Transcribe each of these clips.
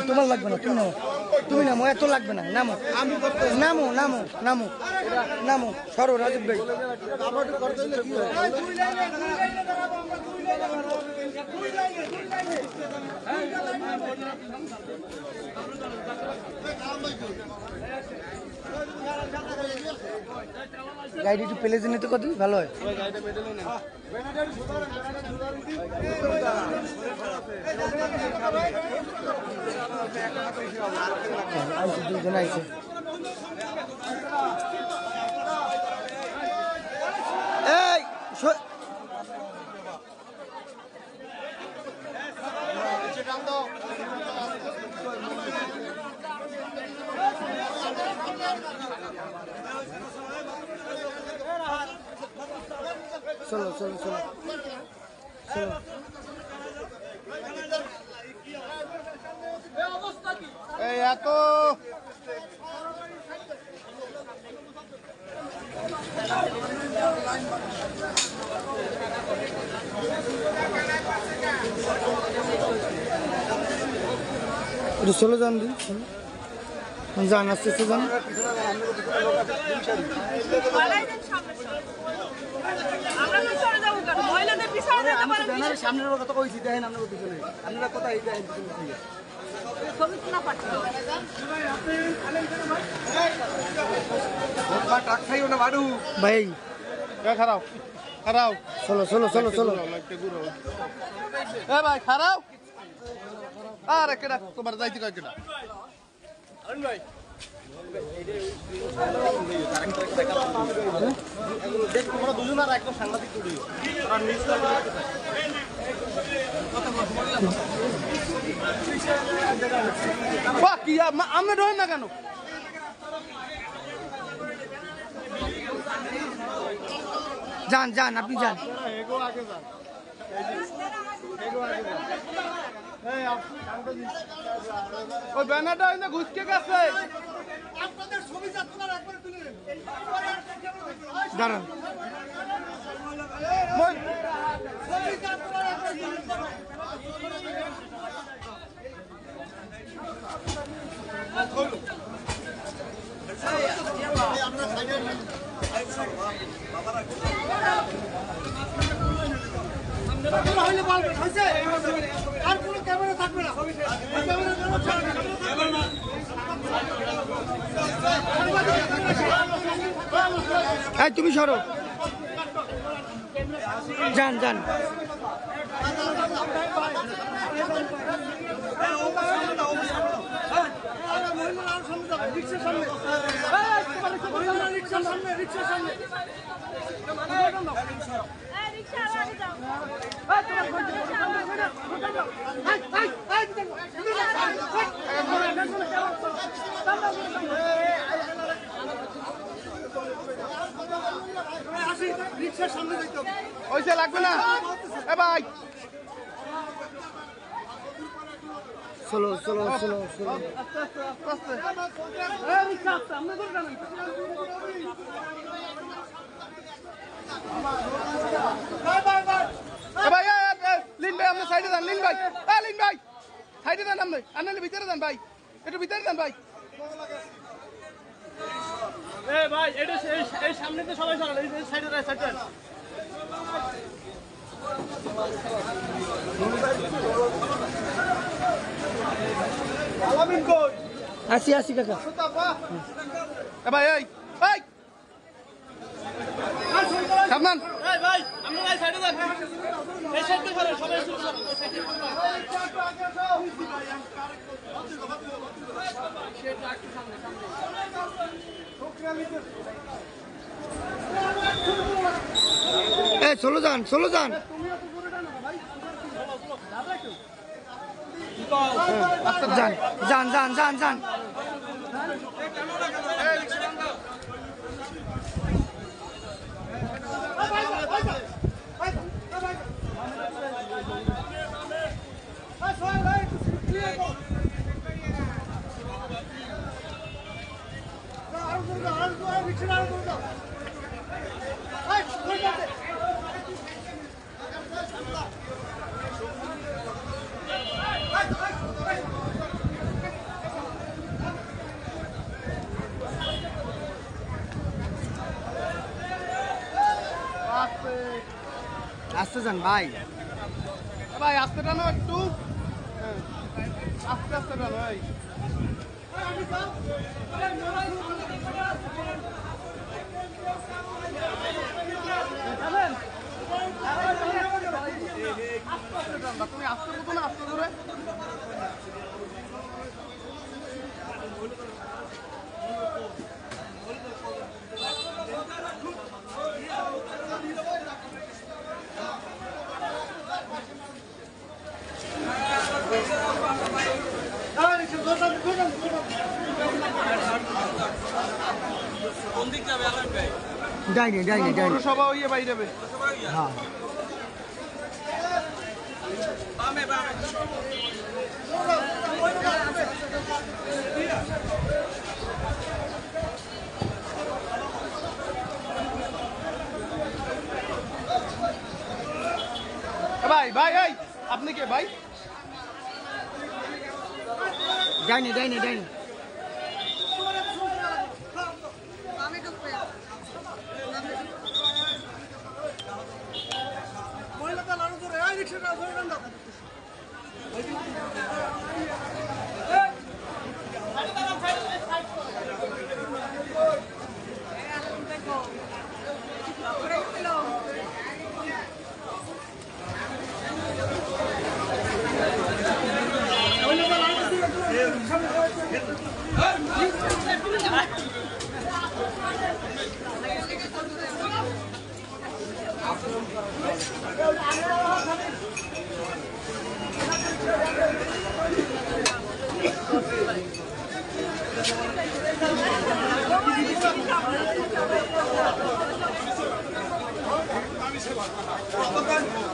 তোমার লাগবে না, তুমি নামো, তুমি নামো, এত লাগবে না, নামো, নামো, নামো, নামো, নামো, সরো রাজীব ভাই। গাড়ি একটু পেলে নিতে কত ভালো হয়। দুজন আইছে। এই চলো চলো চলো চলো। এই এত চলে যান দিন, যান আস্তে আস্তে যান। সামনের কথা কইছি, দেখেন আপনার পিছনে আপনারা কোথায় ভাই খারাপ খারাপ চলো চলো চলো চলো। এ ভাই খারাপ আরে কেডা তোমার যাইতে কয় কেডা ভাই দেখ তোমরা দুজন আর একদম সাংঘাতিক ভিডিও আর মিস বাহ কি আমরা ডরেন না কেন? যান যান আপনি যান। ওই ব্যানারটা ঘুষকে গেছে। দাঁড়ান আর কোনো ক্যামেরা থাকবে না। এই তুমি সরো, যান যান। ওইসে লাগবে না এ ভাই চলো চলো চলো চলো। ভাই লিন ভাই আপনি সাইডে যান। লিন ভাই লিন ভাই সাইডে যান, আপনি আনালে ভিতরে যান ভাই, একটু ভিতরে যান ভাই। ভাই এটা এই সামনে তো সবাই সরাল, এই সাইডে সাইডে আসি আসি কাকা। ভাই এই ভাই সাবধান। ভাই আমরা সাইডে যান, এই সাইডে সরেন সবাই চলো যান চলো যান। যান যান যান যান যান। আস্তে যান ভাই। ভাই আস্তে টানো একটু, আস্তে আস্তে টানো ভাই। তুমি আস্তে মতো না, আস্তে ধরে। ডাইনি ডাইনি ডাইনি। পৌরসভা হইয়ে বাইরে। হ্যাঁ ভাই ভাই এই আপনি কে ভাই? ডাইনি ডাইনি ডাইনি। মহিলাটা লাড়ু ধরে এই রিকশাটা ধরে দেন দাও।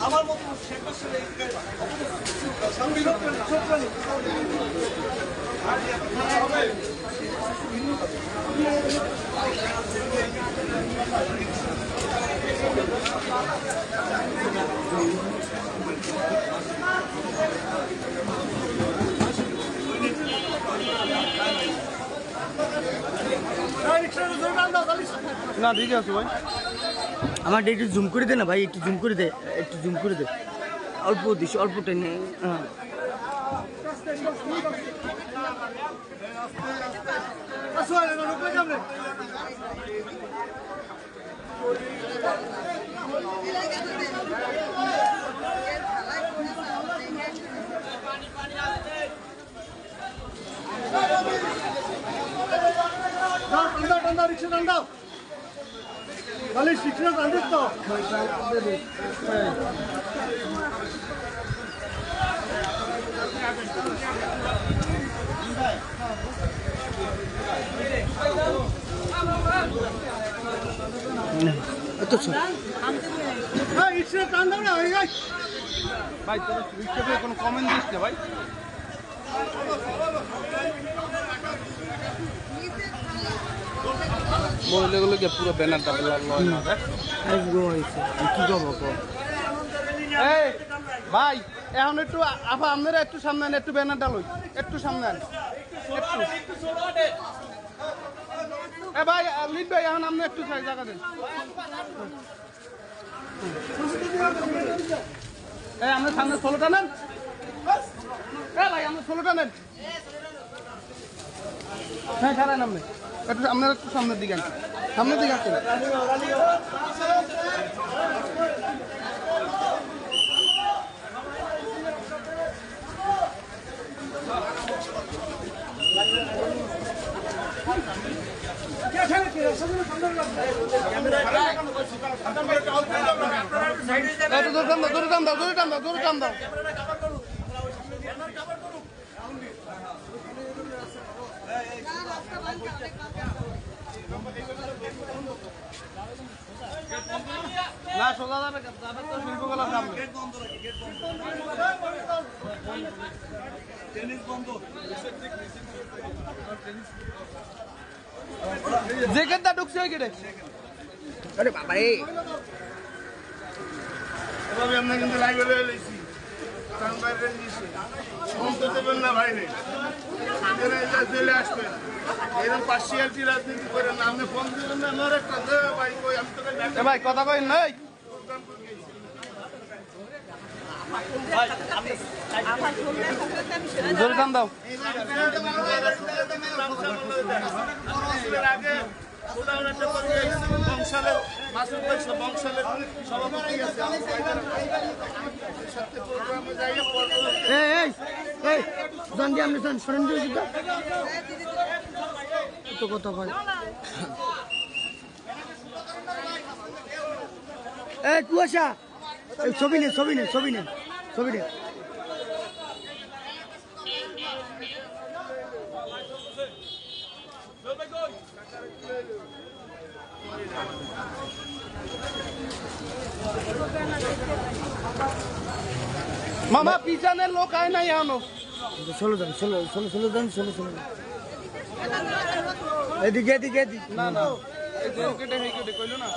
আমার মতো না ঠিক আছে ভাই। আমার একটু জুম করে দে না ভাই, একটু জুম করে দে, একটু জুম করে দে। অল্প দিস, অল্প টেনে। হ্যাঁ রিক্সা টান দাও। তাহলে রিক্সা টান দিস তো। রিক্সা টান দাও না হয়ে যায়। ভাই তোর রিক্সাতে কোনো কমেন্ট দিস না ভাই। মহিলাগুলোকে পুরো ব্যানারটা কি করবো? এই ভাই এখন একটু আপা আপনারা একটু সামনে আন, একটু ব্যানারটা লই, একটু সামনে আন একটু। এ ভাই লিড ভাই এখন আপনি একটু জায়গা দেন। এই আমরা সামনে 16টা নেন। এ ভাই আমরা 16টা নেন। হ্যাঁ ছাড়েন আপনি একটু, আপনারা একটু সামনের দিকে আন, সামনের দিকে আসেন। দূরে টান দাও, দূরে টান দাও, দূরে টান দাও। না সোজা যাবে, যাবে তো শিল্পকলার সামনে। যে গেটটা ঢুকছে ওই গেটে। আরে বাবা রে, এভাবে আমরা কিন্তু লাইব্রেরি লইছি বাইরে নিয়েছি দেবেন না ভাই নেই চলে আসবেন। এরকম পার্সিয়ালিটি রাজনীতি করে না, আপনি ফোন দিবেন না আমার একটা ভাই কই আমি তোকে ভাই কথা কই নাই। জোরে টান দাও। আগে বংশালের মাসুদ ভাই বংশালের সভাপতি আছে কথা ভাই কুয়াশা ছবি নে ছবি নে ছবি নে ছবি নে মামা পিছনের লোক আয় নাই আনো ষোলো জন ষোলো জন ষোলো এদিকে এদিকে এদিকে না না কেটে কইলো না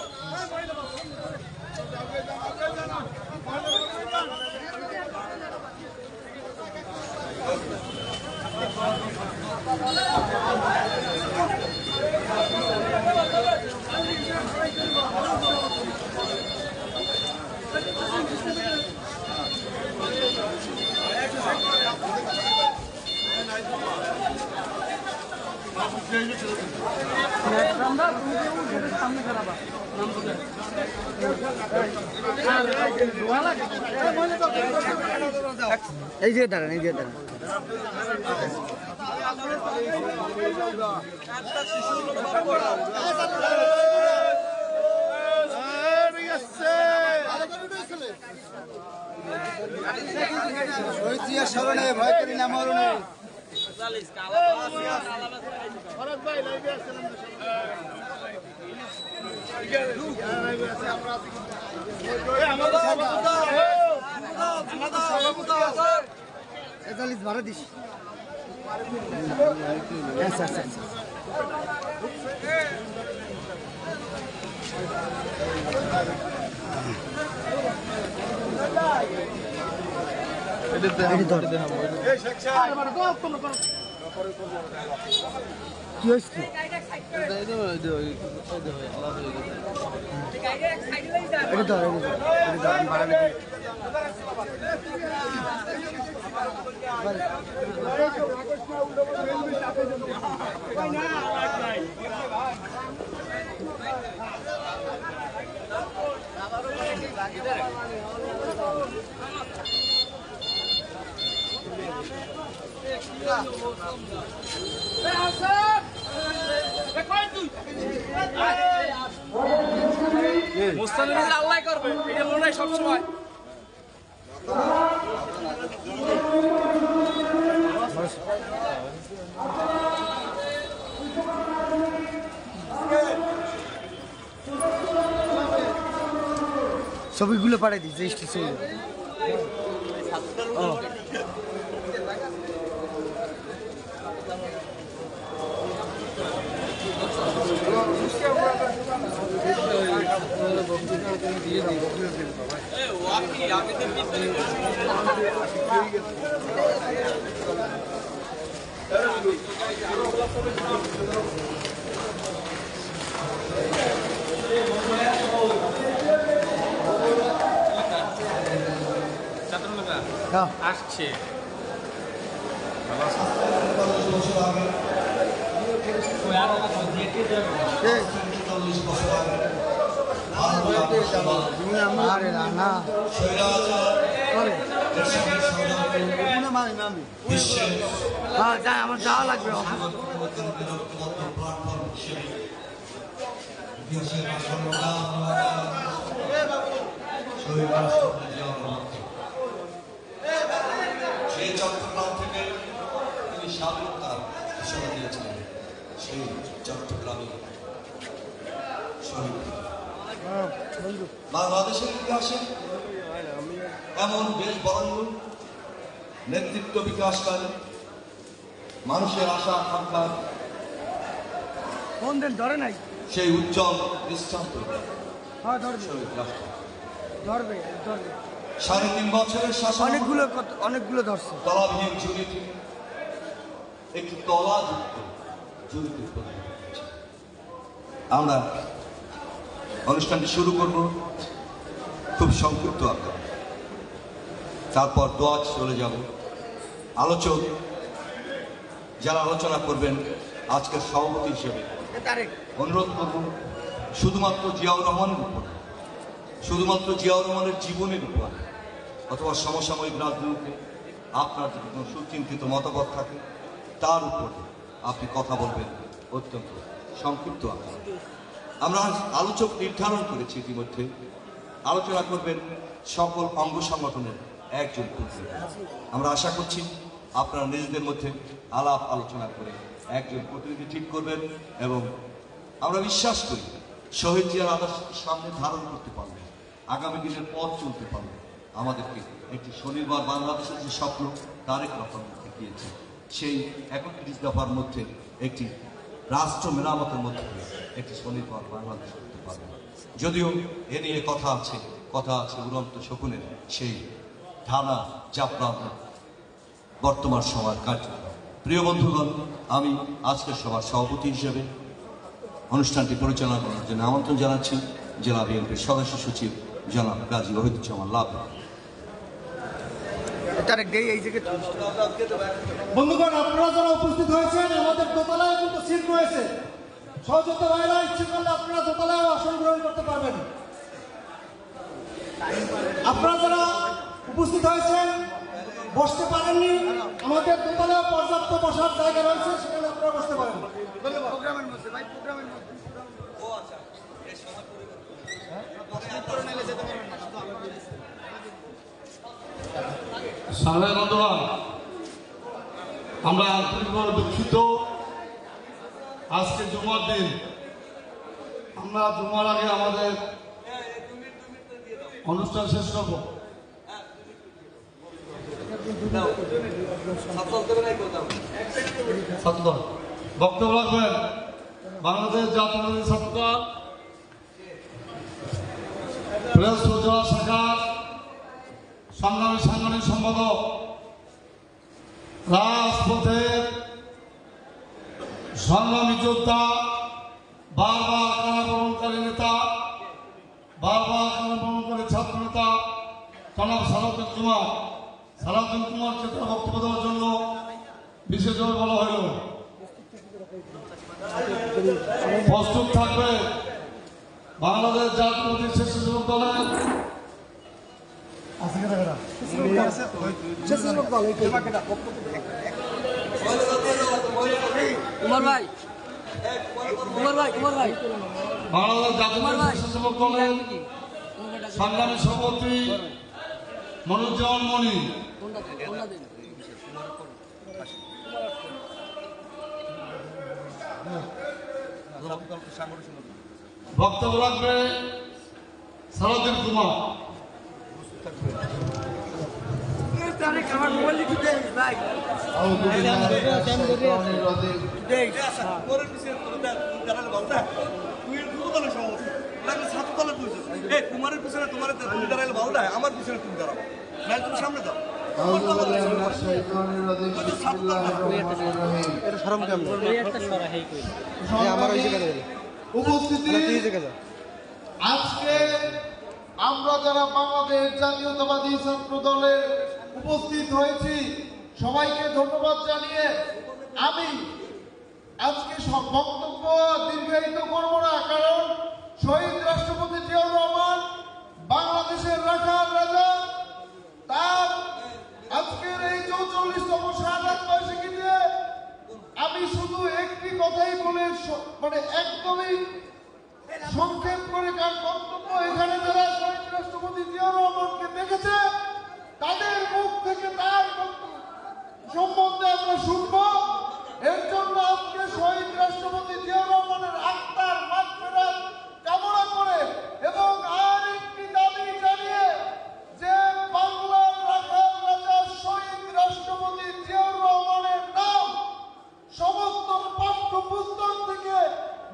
এই যে দাঁড়ান এই যে দাঁড়ান স্মরণে ভয় করি না মরণে ভাড়া দিস আচ্ছা আচ্ছা কি হয়েছে আল্লাহ করবে এটা মনে হয় সবসময় ছবিগুলো পাঠাই দিচ্ছে স্টেশন আসছে আমার যাওয়া লাগবে সেই চট্টগ্রাম থেকে তিনি স্বাধীনতার ঘোষণা দিয়েছিলেন সেই চট্টগ্রামে শহীদ বাংলাদেশের ইতিহাসে এমন বেশ বরেণ্য নেতৃত্ব বিকাশকারী মানুষের আশা আকাঙ্ক্ষা কোন দিন ধরে নাই সেই উজ্জ্বল দৃষ্টান্ত ধরবে ধরবে ধরবে 3.5 বছরের শাসন অনেকগুলো ধরছে তলাবিহীন জড়িত একটি তলাযুক্ত জড়িত আমরা অনুষ্ঠানটি শুরু করব খুব সংক্ষিপ্ত আকারে তারপর দোয়া চলে যাব। আলোচক যারা আলোচনা করবেন আজকের সভাপতি হিসেবে অনুরোধ করব শুধুমাত্র জিয়াউর রহমানের উপর, শুধুমাত্র জিয়াউর রহমানের জীবনের উপর অথবা সমসাময়িক রাজনীতিতে আপনার যদি কোনো সুচিন্তিত মতামত থাকে তার উপর আপনি কথা বলবেন অত্যন্ত সংক্ষিপ্ত আকারে। আমরা আলোচক নির্ধারণ করেছি ইতিমধ্যে। আলোচনা করবেন সকল অঙ্গ সংগঠনের একজন প্রতিনিধি। আমরা আশা করছি আপনারা নিজেদের মধ্যে আলাপ আলোচনা করে একজন প্রতিনিধি ঠিক করবেন এবং আমরা বিশ্বাস করি শহীদ জিয়ার আদর্শকে সামনে ধারণ করতে পারবে, আগামী দিনের পথ চলতে পারবে। আমাদেরকে একটি স্বনির্ভর বাংলাদেশের যে স্বপ্ন তারেক রহমান দেখিয়েছে, সেই 31 দফার মধ্যে একটি রাষ্ট্র মেরামতের মধ্যে একটি স্বনির্ভর বাংলাদেশ করতে পারবে। যদিও এ নিয়ে কথা আছে উড়ন্ত শকুনের সেই ঢালা চাপড়া বর্তমান সভার কার্যক্রম। প্রিয় বন্ধুগণ, আমি আজকের সভার সভাপতি হিসেবে অনুষ্ঠানটি পরিচালনা করার জন্য আমন্ত্রণ জানাচ্ছি জেলা বিএনপির সদস্য সচিব জনাব গাজী ওহিদুজ্জামান লাভ। বন্ধুগণ, আপনারা যারা উপস্থিত হয়েছেন আমাদের দোতলায় কিন্তু সিট রয়েছে। সহযোগিতা ভাইরা ইচ্ছে করলে আপনারা দোতলায় আসন গ্রহণ করতে পারবেন। আপনারা যারা উপস্থিত হয়েছেন বসতে পারেননি, আমাদের দোতলায় পর্যাপ্ত বসার জায়গা রয়েছে, সেখানে আপনারা বসতে পারেন। সামনের বন্ধুগণ, আমরা আন্তরিকভাবে দুঃখিত। আজকে জুমার দিন, আমরা জুমার আগে আমাদের অনুষ্ঠান শেষ করব। বক্তব্য রাখবেন বাংলাদেশ জাতীয় ছাত্রদল প্রেস প্রচার শাখার সংগ্রামী সাংগঠনিক সম্পাদক, রাজপথের সংগ্রামী যোদ্ধা, বারবার কারাবরণকারী নেতা, বারবার কারাবরণকারী ছাত্র নেতা জনাব সালাউদ্দিন কুমারকে তার বক্তব্য দেওয়ার জন্য বিশেষভাবে বলা হইল। প্রস্তুত থাকবে বাংলাদেশ জাতীয়তাবাদী স্বেচ্ছাসেবক দলের বাংলাদেশ জাতীয় স্বেচ্ছাসেবক দলের সংগ্রামী সভাপতি মনুজ্জামান মনি, বক্তব্য রাখবে সালাউদ্দিন কুমার। কুমারের পিছনে তোমার দাঁড়ালে ভালো দেয়, আমার পিছনে তুমি দাঁড়াবো, না তুমি সামনে দাও। আজকে আমরা যারা বাংলাদেশ জাতীয়তাবাদী ছাত্র দলের উপস্থিত হয়েছি সবাইকে ধন্যবাদ জানিয়ে আমি আজকে সব বক্তব্য দীর্ঘায়িত করব না, কারণ শহীদ রাষ্ট্রপতি জিয়াউর রহমান বাংলাদেশের রাখাল রাজা, তার আজকের এই 44তম শাহাদাত বার্ষিকীতে আমি শুধু একটি কথাই বলে একদমই সংক্ষেপ করে কার বক্তব্য, এখানে যারা শহীদ রাষ্ট্রপতি জিয়াউর রহমানকে দেখেছে তাদের মুখ থেকে তার সম্বন্ধে আমরা শুনব। এর জন্য আজকে শহীদ রাষ্ট্রপতি জিয়াউর রহমানের আত্মার মাগফিরাত কামনা করে এবং আর একটি দাবি জানিয়ে যে বাংলার রাখাল রাজা শহীদ রাষ্ট্রপতি জিয়াউর রহমানের নাম সমস্ত পাঠ্যপুস্তক থেকে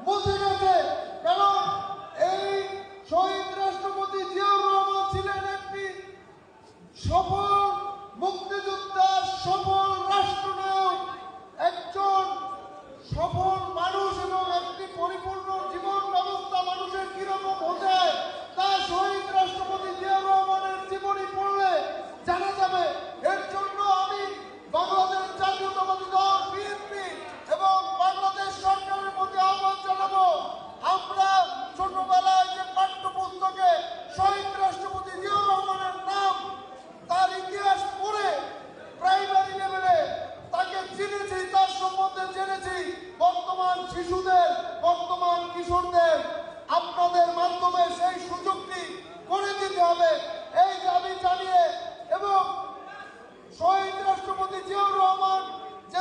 মুছে গেছে, কারণ এই শহীদ রাষ্ট্রপতি জিয়াউর রহমান ছিলেন একটি সফল মুক্তিযুদ্ধ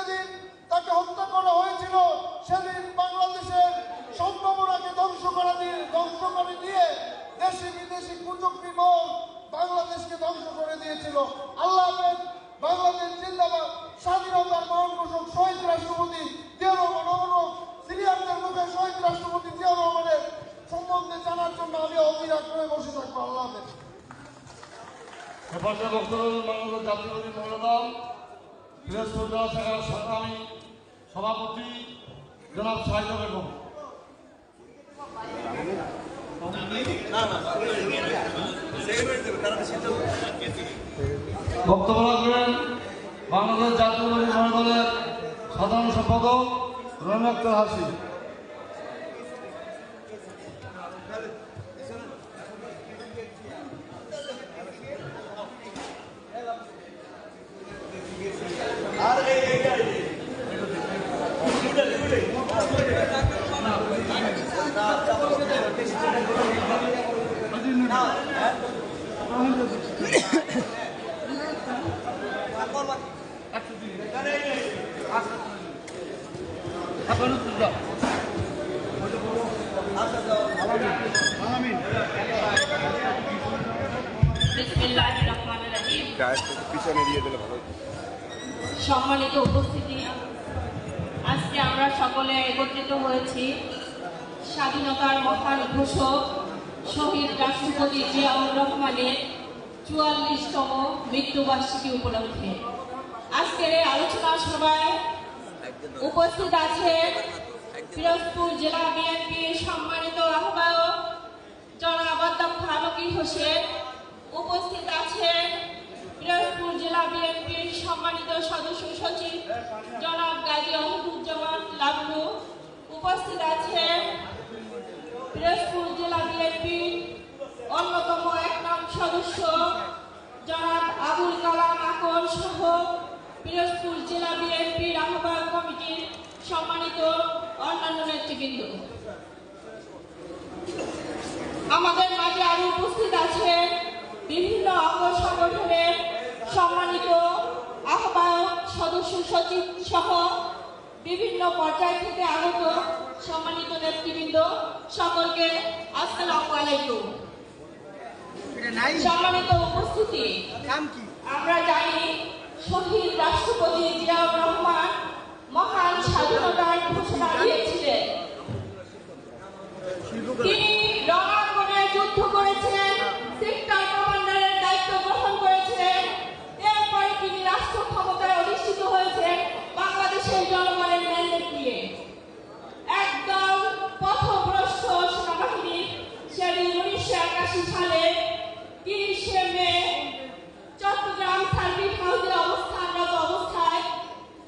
যেদিন তাকে হত্যা করা হয়েছিল সেদিন বাংলাদেশের সম্ভাবনাকে ধ্বংস করে দিয়ে দেশি বিদেশি কুচক্রী মহল বাংলাদেশকে ধ্বংস করে দিয়েছিল। আল্লাহ হাফেজ। বাংলাদেশ জিন্দাবাদ। স্বাধীনতার মহান ঘোষক শহীদ রাষ্ট্রপতি জিয়াউর রহমান অমর। সিরিয়ালদের মুখে শহীদ রাষ্ট্রপতি জিয়াউর রহমানের সম্বন্ধে জানার জন্য আমি অধীর করে বসে থাকবো। আল্লাহ হাফেজ। হেফাজত বাংলাদেশ জাতীয়বাদী মহিলা দল দিনাজপুর জেলা শাখার সংগ্রামী সভাপতি জনাব শাহিদা বেগম। বক্তব্য রাখবেন বাংলাদেশ জাতীয়বাদী মহিলা দলের সাধারণ সম্পাদক রহিম আক্তার হাসি। সম্মানিত উপস্থিতি, আজকে আমরা সকলে একত্রিত হয়েছি স্বাধীনতার মহান ঘোষক শহীদ রাষ্ট্রপতি জিয়াউর রহমানের ৪৪তম মৃত্যুবার্ষিকী উপলক্ষে আজকের এই আলোচনা সভায় উপস্থিত আছেন পিরোজপুর জেলা বিএনপির সম্মানিত আহ্বায়ক জনাব অধ্যক্ষ আলমগীর হোসেন। উপস্থিত আছেন পিরোজপুর জেলা বিএনপির সম্মানিত সদস্য সচিব জনাব গাজী অহিদুজ্জামান লাবলু। উপস্থিত আছেন পিরোজপুর জেলা বিএনপির অন্যতম ১ নং সদস্য জনাব আবুল কালাম আকন সহ পিরোজপুর জেলা বিএনপির আহ্বায়ক কমিটির সম্মানিত অন্যান্য নেতৃবৃন্দ। আমাদের মাঝে আরো উপস্থিত আছেন বিভিন্ন অঙ্গ সংগঠনের সম্মানিত আহ্বায়ক সদস্য সচিব সহ বিভিন্ন পর্যায় থেকে আগত সম্মানিত নেতৃবৃন্দ। সকলকে আসসালামু আলাইকুম। সম্মানিত উপস্থিতি, আমরা জানি শহীদ রাষ্ট্রপতি জিয়াউর রহমান মহান স্বাধীনতার ঘোষণা দিয়েছিলেন। তিনি রণাঙ্গনে যুদ্ধ করেছিলেন, সেক্টর কমান্ডারের দায়িত্ব গ্রহণ করেছিলেন। এরপরে তিনি রাষ্ট্র ক্ষমতায় অধিষ্ঠিত হয়েছেন বাংলাদেশের জনগণের ম্যান্ডেট নিয়ে। একদল পথভ্রষ্ট সেনাবাহিনী সেদিন ১৯৮১ সালে ৩০শে মে চট্টগ্রাম সার্কিট হাউসে অবস্থানরত অবস্থায়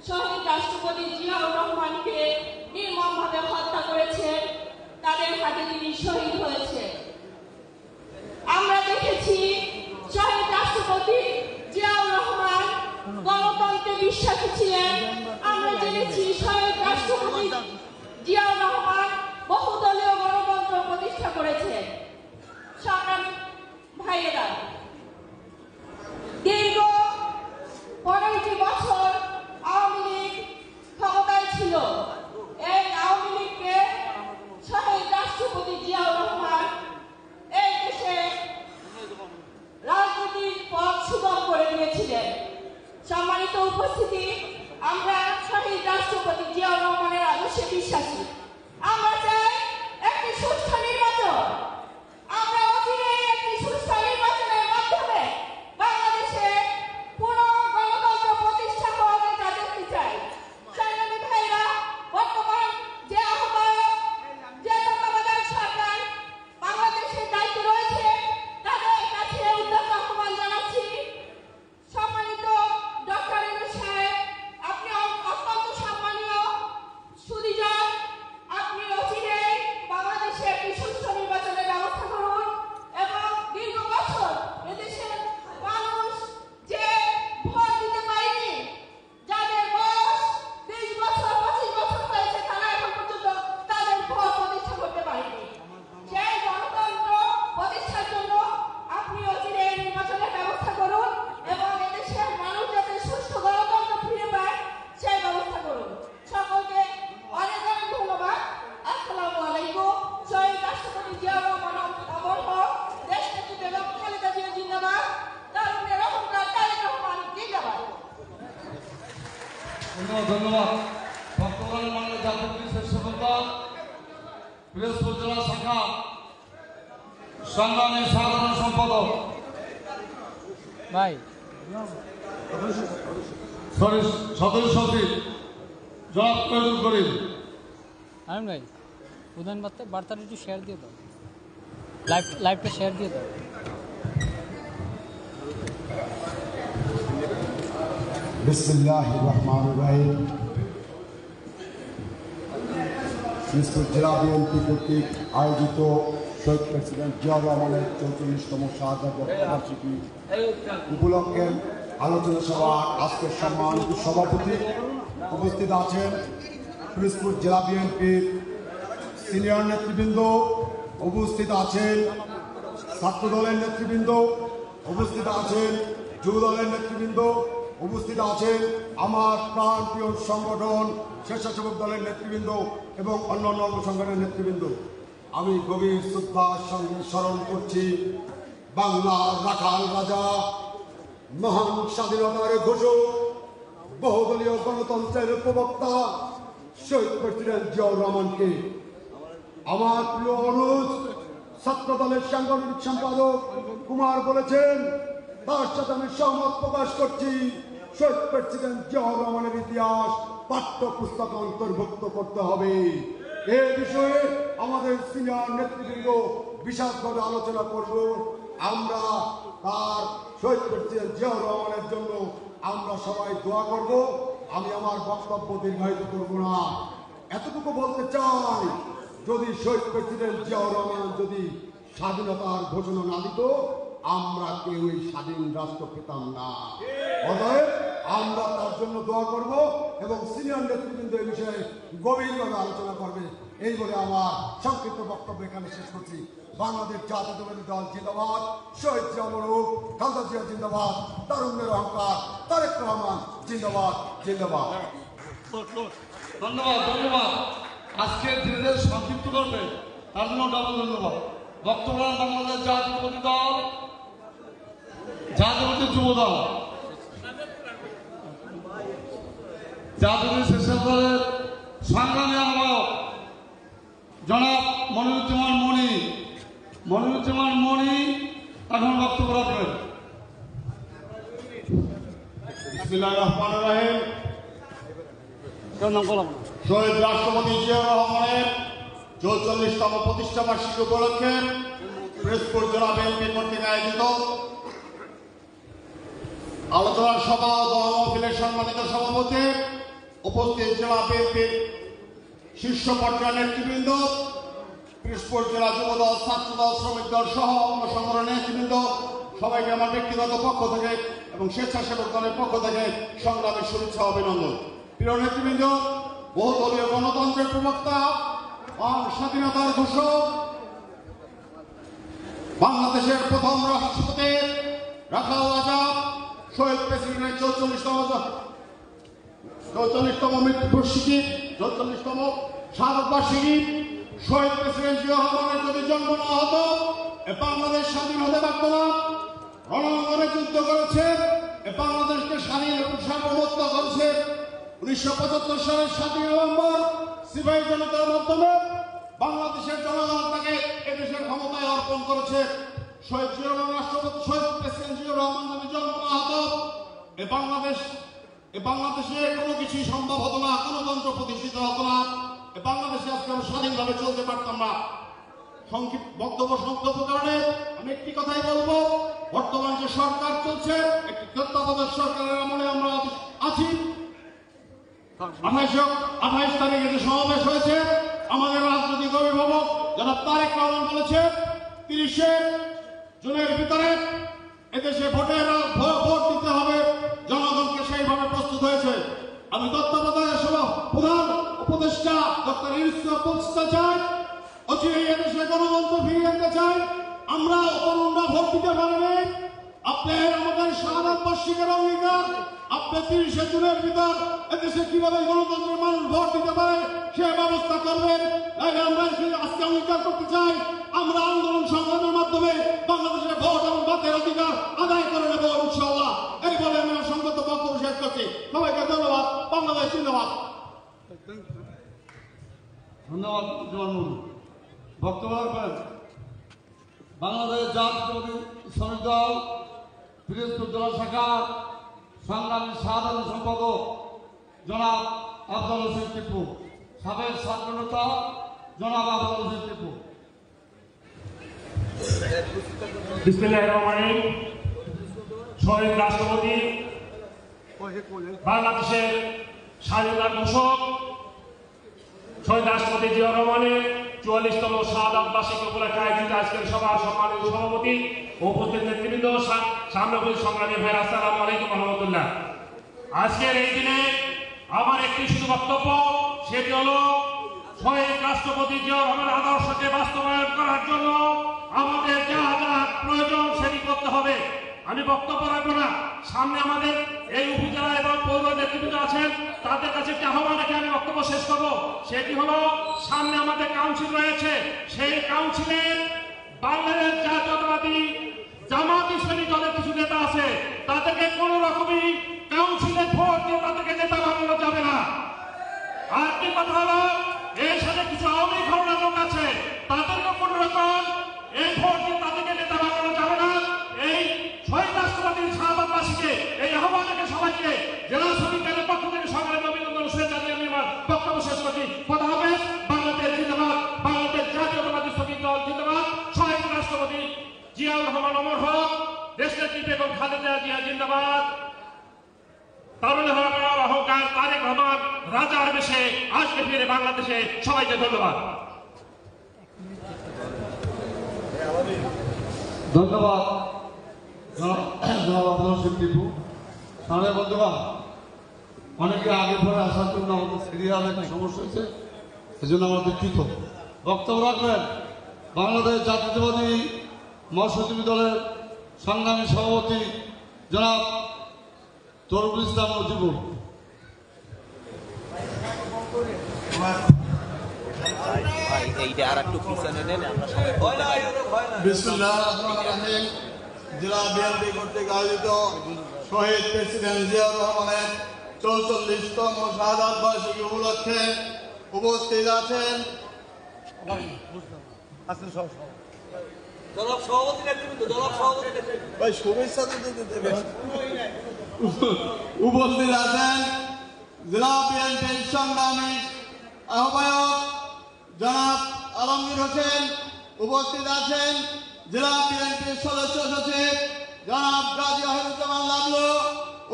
শহীদ রাষ্ট্রপতি জিয়াউর রহমানকে নির্মমভাবে হত্যা করেছেন। তাদের হাতে তিনি শহীদ হয়েছে। আমরা দেখেছি শহীদ রাষ্ট্রপতি জিয়াউর রহমান গণতন্ত্রে বিশ্বাসী ছিলেন। আমরা জেনেছি শহীদ রাষ্ট্রপতি জিয়াউর রহমান বহুদলীয় গণতন্ত্র প্রতিষ্ঠা করেছেন। সংগ্রামী ভাইয়েরা, দীর্ঘ ১৫টি বছর আওয়ামী লীগ ক্ষমতায় ছিল। এই আওয়ামী লীগকে শহীদ রাষ্ট্রপতি জিয়াউর রহমান এই দেশে রাজনীতির পথ সুগম করে দিয়েছিলেন। সম্মানিত উপস্থিতি, আমরা শহীদ রাষ্ট্রপতি জিয়াউর রহমানের আদর্শে বিশ্বাসী। আমরা চাই একটি সুষ্ঠু নির্বাচন। আমরা অচিরে একটি সুষ্ঠু নির্বাচনের মাধ্যমে বাংলাদেশে পুরো গণতন্ত্র প্রতিষ্ঠা করার কাজ করতে চাই। সংগ্রামী ভাইরা, বর্তমান যে আহ্বায়ক, যে তত্ত্বাবধায়ক সরকার বাংলাদেশের দায়িত্বে রয়েছে, তাদের কাছে উদ্যোগ আহ্বান জানাচ্ছি। সম্মানিত ডক্টর ইউনূস সাহেব, আপনি অত্যন্ত সম্মানীয় সুদীজন। আপনি অচিরে ধন্যবাদ। বর্তমানের মাননীয় জাতীয় শ্রেষ্ঠ বক্তা পিরোজপুর জেলা শাখা সংগ্রামী সাধারণ সম্পাদক ভাই সদস্য সচিব জনাব তৈরুল করিম। আরুন ভাই প্রধান বার্তাটা একটু শেয়ার দিয়ে দাও, লাইভটা শেয়ার দিয়ে দাও। বিসমিল্লাহির রহমানির রহিম। পিরোজপুর জেলা বিএনপি কর্তৃক আয়োজিত শহীদ প্রেসিডেন্ট জিয়াউর রহমানের 44তম শাহাদাত বর্ষবার্ষিকী উপলক্ষে আলোচনা সভা আজকের সম্মানিত সভাপতি উপস্থিত আছেন পিরোজপুর জেলা বিএনপির সিনিয়র নেতৃবৃন্দ, উপস্থিত আছেন ছাত্র দলের নেতৃবৃন্দ, উপস্থিত আছেন যুব দলের নেতৃবৃন্দ, উপস্থিত আছেন আমার প্রান্তীয় সংগঠন স্বেচ্ছাসেবক দলের নেতৃবৃন্দ এবং অন্যান্য অঙ্গ সংগঠনের নেতৃবৃন্দ। আমি গভীর শ্রদ্ধার সঙ্গে স্মরণ করছি বাংলার রাখাল রাজা, মহান স্বাধীনতার ঘোষক, বহুদলীয় গণতন্ত্রের প্রবক্তা শহীদ প্রেসিডেন্ট জিয়াউর রহমানকে। আমার প্রিয় অনুজ ছাত্র দলের সাংগঠনিক সম্পাদক কুমার বলেছেন, তার সাথে আমি সহমত প্রকাশ করছি, শহীদ প্রেসিডেন্ট জিয়াউর রহমানের ইতিহাস পাঠ্য পুস্তকে অন্তর্ভুক্ত করতে হবে। এ বিষয়ে আমাদের সিনিয়র নেতৃবৃন্দ বিশদভাবে আলোচনা করব। আমরা তার শহীদ প্রেসিডেন্ট জিয়াউর রহমানের জন্য আমরা সবাই দোয়া করব। আমি আমার বক্তব্য দীর্ঘায়িত করব না, এতটুকু বলতে চাই, যদি শহীদ প্রেসিডেন্ট জিয়াউর রহমান যদি স্বাধীনতার ঘোষণা না দিত, আমরা কেউই স্বাধীন রাষ্ট্র পেতাম না। অতএব আমরা তার জন্য দোয়া করব এবং সিনিয়র নেতৃবৃন্দ এই বিষয়ে গভীরভাবে আলোচনা করবে। এই বলে আমার সংক্ষিপ্ত বক্তব্য এখানে শেষ করছি। বাংলাদেশ জাতীয়তাবাদী দল জিন্দাবাদ, শহীদ জিয়া মরহুম খালেদা জিয়া জিন্দাবাদ, তারুণ্যের অহংকার তারেক রহমান জিন্দাবাদ জিন্দাবাদ। ধন্যবাদ ধন্যবাদ। আজকের দিনের সংক্ষিপ্ত করবে তার জন্য ডাবল ধন্যবাদ। বক্তব্য বাংলাদেশ জাতীয়তাবাদী দল, জাতীয়তাবাদী যুব দল, জাতীয় স্বেচ্ছাসেবক সংগ্রামী আহ্বায়ক জনাব মনিরুজ্জামান মণি এখন বক্তব্য রাখবেন। বিসমিল্লাহির রহমানির রহিম। কেউ নাম বললাম শহীদ রাষ্ট্রপতি জিয়াউর রহমানের 44তম প্রতিষ্ঠা বার্ষিকী উপলক্ষে পিরোজপুর জেলা বিএনপি কর্তৃক আয়োজিত আলোচনা সভা ও দোয়া মাহফিলের সম্মানিত সভাপতি, উপস্থিত জেলা বিএনপির শীর্ষ পর্যায়ের নেতৃবৃন্দ, পিরোজপুর জেলা যুবদল, ছাত্রদল, শ্রমিক দল সহ অন্য সংগঠনের নেতৃবৃন্দ, সবাইকে আমার ব্যক্তিগত পক্ষ থেকে এবং স্বেচ্ছাসেবক দলের পক্ষ থেকে সংগ্রামী শুভেচ্ছা অভিনন্দন। প্রিয় নেতৃবৃন্দ, বহুদলীয় গণতন্ত্রের প্রবক্তা, স্বাধীনতার ঘোষক, বাংলাদেশের প্রথম রাষ্ট্রপতি রাখাল রাজা, শহীদ প্রেসিডেন্টের 44তম মৃত্যুবার্ষিকী, 44তম শাহাদাত বার্ষিকী। শহীদ প্রেসিডেন্ট জিয়াউর রহমানের যদি জন্ম না হতো, বাংলাদেশ স্বাধীন হতে পারত না। রণাঙ্গনে যুদ্ধ করেছে, বাংলাদেশকে স্বাধীন সার্বভৌমত্ব করেছে। 1975 সালের 7 নভেম্বর সিপাহী জনতার মাধ্যমে বাংলাদেশের জনগণ তাকে এদেশের ক্ষমতায় অর্পণ করেছে। শহীদ জিয়াউর রহমান রাষ্ট্রপতি, শহীদ প্রেসিডেন্ট জিয়াউর রহমান যদি জন্ম না হতো, বাংলাদেশে কোনো কিছুই সম্ভব হতো না, গণতন্ত্র প্রতিষ্ঠিত হতো না, বাংলাদেশে আজকে আমরা স্বাধীনভাবে চলতে পারতাম না। বক্তব্য সংক্ষেপ কারণে আমি একটি কথাই বলবো, বর্তমান যে সরকার চলছে, একটি তত্ত্বাবধায়ক সরকারের আমলে আমরা আছি। 28 তারিখে যে সমাবেশ হয়েছে, আমাদের রাজনৈতিক অভিভাবক যারা তারেক রহমান বলেছে 30 জুনের ভিতরে এদেশে ভোট দিতে হবে, জনগণকে সেইভাবে প্রস্তুত হয়েছে। আমি তত্ত্বাবধায়ক প্রধান উপদেষ্টা ডক্টর ইউনূসকে বলতে চাই, অচিরেই এদেশে গণতন্ত্র ফিরিয়ে আনতে চাই। আমরা তরুণরা ভোট দিতে পারিনি, আপনার আমাদের শাহাদাত বার্ষিকীর অঙ্গীকার, আপনি 30 জুনের ভিতর এদেশে কিভাবে গণতন্ত্রের মানুষ ভোট দিতে পারে সে ব্যবস্থা করবেন। আমরা আজকে অঙ্গীকার করতে চাই, আমরা আন্দোলন সংগ্রামের মাধ্যমে বাংলাদেশের ভোট এবং বাতের অধিকার আদায় করে নেব ইনশাআল্লাহ। এই বলে আমি সংগত বক্তব্য শেষ করছি। সবাইকে ধন্যবাদ। বাংলাদেশ জিন্দাবাদ। ধন্যবাদ জওয়ানুল। বক্তব্য রাখবেন বাংলাদেশ জাতীয়তাবাদী শ্রমিক দল পিরোজপুর জেলা শাখা সংগ্রামী সাধারণ সম্পাদক জনাব আফজাল হোসেন টিপু, সাবেক ছাত্র নেতা জনাব আফজাল হোসেন টিপু। বিসমিল্লাহির রহমানির রহিম। শহীদ রাষ্ট্রপতি, বাংলাদেশের স্বাধীনতার ঘোষক শহীদ রাষ্ট্রপতি জিয়াউর রহমানের ৪৪তম শাহাদাত বার্ষিকী উপলক্ষে আয়োজিত আজকের সভার সম্মানিত সভাপতি ও উপস্থিত নেতৃবৃন্দ, সামনে উপস্থিত সংগ্রামী ভাই, আসসালামু আলাইকুম ওয়া রাহমাতুল্লাহ। আজকের এই দিনে আমার একটি শুধু বক্তব্য, সেটি হলো শহীদ রাষ্ট্রপতি জিয়াউর রহমানের আদর্শকে বাস্তবায়ন করার জন্য আমাদের যা যা প্রয়োজন সেটি করতে হবে। আমি বক্তব্য রাখবো না, সামনে আমাদের এই উপজেলা এবং পৌর নেতৃবৃন্দ আছেন, তাদের কাছে একটি আহ্বান রেখে আমি বক্তব্য শেষ করবো। সেটি হলো, সামনে আমাদের কাউন্সিল রয়েছে, সেই কাউন্সিলে বাংলাদেশ জাতীয়তাবাদী জামাত ইসলামী দলের কিছু নেতা আছে, তাদেরকে কোন রকমই কাউন্সিলে ভোট দিয়ে তাদেরকে নেতা বানানো যাবে না। আর একটি কথা হলো, এর সাথে কিছু আওয়ামী ঘটনা লোক আছে, তাদেরকে কোন রকম এই ভোট দিয়ে তাদেরকে নেতা বানানো যাবে না। এই শহীদ রাষ্ট্রপতির শাহাদাত বার্ষিকী এই আহ্বানকে সবাইকে জেলা শ্রমিক দলের পক্ষ থেকে সংগ্রামী অভিনন্দন শুভেচ্ছা জানিয়ে আমি আমার বক্তব্য শেষ করছি। কথা হবে, বাংলাদেশ জিন্দাবাদ, বাংলাদেশ জাতীয়তাবাদী শ্রমিক দল জিন্দাবাদ, শহীদ রাষ্ট্রপতি জিয়াউর রহমান অমর হোক, দেশনেত্রী বেগম খালেদা জিয়া জিন্দাবাদ, তারুণ্য অহংকার তারেক রহমান রাজার বেশে আসবে ফিরে বাংলাদেশে। সবাইকে ধন্যবাদ। ধন্যবাদ জনাব আফজাল হোসেন টিপু। সামনে বন্ধুগণ, অনেকে আগে পরে আসার জন্য আমাদের সিরিয়াল একটা সমস্যা হয়েছে, সেজন্য আমরা দুঃখিত। বক্তব্য রাখবেন বাংলাদেশ জাতীয়তাবাদী মৎস্যজীবী দলের সংগ্রামী সভাপতি জনাব তরুল ইসলাম মুজিবুর। বিসমিল্লাহির রহমানির রহিম। জেলা বিএনপি কর্তৃক আয়োজিত শহীদ প্রেসিডেন্ট জিয়াউর রহমানের ৪৪তম শাহাদাত বার্ষিকী উপলক্ষে উপস্থিত আছেন উপস্থিত আছেন জেলা বিএনপির সংগ্রামী আহ্বায়ক জনাব আলমগীর হোসেন, উপস্থিত আছেন জেলা বিএনপির সদস্য সচিব জনাব গাজী আহিরুজ্জামান লাবলু,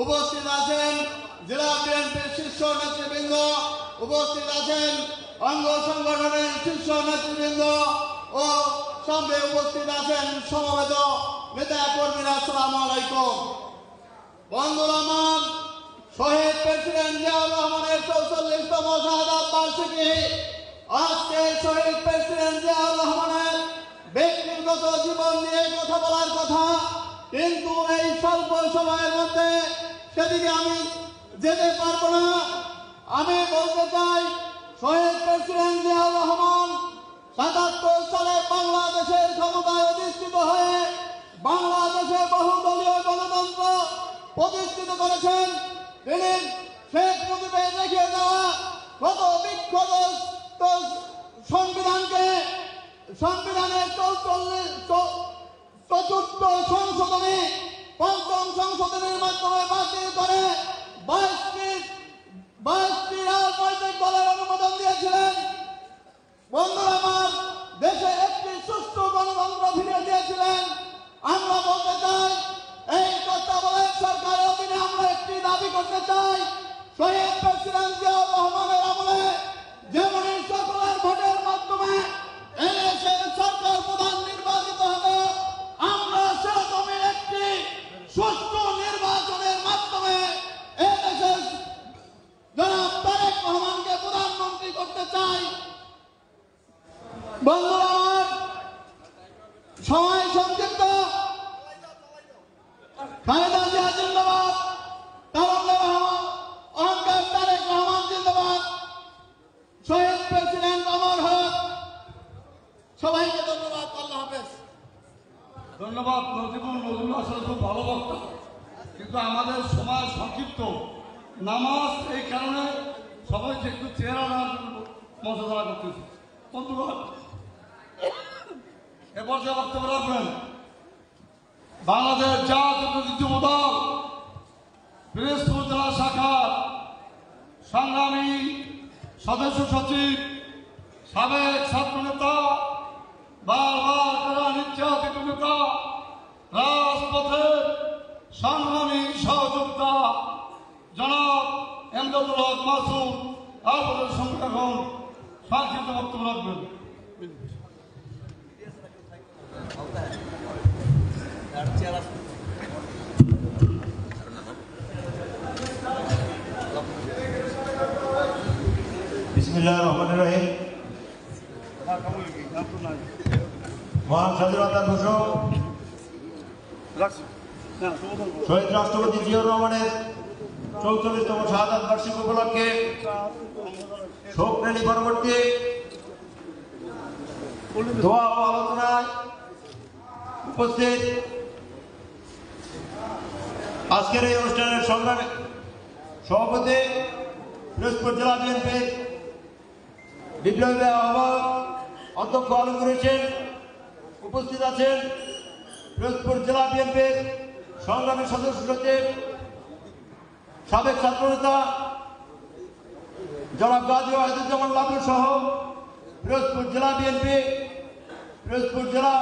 উপস্থিত আছেন জেলা বিএনপির শীর্ষ নেতৃবৃন্দ, উপস্থিত আছেন অঙ্গ সংগঠনের শীর্ষ নেতৃবৃন্দ ও সামনে উপস্থিত আছেন সমবেত নেতা কর্মীরা। আসসালামু আলাইকুম। বন্ধুরা আমার, শহীদ প্রেসিডেন্ট জিয়াউর রহমানের ৪৪তম শাহাদাত বার্ষিকী। আজকে শহীদ প্রেসিডেন্ট জিয়াউর রহমানের ব্যক্তিগত জীবন নিয়ে কথা বলার কথা, কিন্তু এই স্বল্প সময়ের মধ্যে সেদিকে আমি যেতে পারবো না। আমি বলতে চাই, শহীদ প্রেসিডেন্ট জিয়াউর রহমান ৭৭ সালে বাংলাদেশের ক্ষমতায় অধিষ্ঠিত হয়ে বাংলাদেশে বহুদলীয় গণতন্ত্র প্রতিষ্ঠিত করেছেন। তিনি শেখ মুজিবের রেখে দেওয়া গত বিখ্যাত সংবিধানের ৪৪র্থ সংশোধনী ৫ম সংশোধনীর মাধ্যমে বাতিল করে ২২টি রাজনৈতিক দলের অনুমোদন দিয়েছিলেন। বন্ধুরা আমার, দেশে একটি সুষ্ঠু গণতন্ত্র ফিরিয়ে দিয়েছিলেন। আমরা বলতে চাই, এই তত্ত্বাবধায়ক সরকারের অধীনে আমরা একটি দাবি করতে চাই, শহীদ প্রেসিডেন্ট জিয়াউর রহমানের আমলে যেমনই সকলের ভোটের মাধ্যমে এদেশের সরকার প্রধান নির্বাচিত হবে, আমরা সেরকমই একটি সুষ্ঠু নির্বাচনের মাধ্যমে এদেশের জনাব তারেক রহমানকে প্রধানমন্ত্রী করতে চাই। বন্ধুরা আমার, সময় সংক্ষিপ্ত। খালেদা জিয়া জিন্দাবাদ, অহংকার তারেক রহমান জিন্দাবাদ, শহীদ প্রেসিডেন্ট অমর হোক। সবাইকে ধন্যবাদ। আল্লাহ হাফেজ। ধন্যবাদ নজিবুল। নজিবুল আসলে খুব ভালো বক্তা, কিন্তু আমাদের সময় সংক্ষিপ্ত। নামাজ এই কারণে সবাইকে একটু চেহারা মর্যাদা করতেছে। বন্ধুগণ, এ পর্যায়ে বক্তব্য রাখবেন বাংলাদেশ জাতীয়তাবাদী যুবদল পিরোজপুর জেলা শাখার সংগ্রামী সদস্য সচিব, সাবেক ছাত্র নেতা, বারবার করা নির্যাতিত নেতা, রাজপথের সংগ্রামী সহযোদ্ধা জনাব এমদাদুল হক মাসুদ আপনাদের সঙ্গে এখন সংক্ষিপ্ত বক্তব্য রাখবেন। বিসমিল্লাহির রহমানির রহিম। মহান স্বাধীনতা ঘোষক শহীদ রাষ্ট্রপতি জিয়াউর রহমানের ৪৪তম শাহাদাত বার্ষিকী উপলক্ষে শোক র্যালি পরবর্তী দোয়া ও আলোচনায় উপস্থিত আজকের এই অনুষ্ঠানের সংগ্রামী সভাপতি পিরোজপুর জেলা বিএনপির বিপ্লবী আহ্বায়ক অধ্যক্ষ আলমগীর হোসেন, উপস্থিত আছেন পিরোজপুর জেলা বিএনপির সংগ্রামী সদস্য সচিব, সাবেক ছাত্রনেতা জনাব গাজী ওয়াহিদুজ্জামান লাবলু সহ পিরোজপুর জেলা বিএনপি, পিরোজপুর জেলা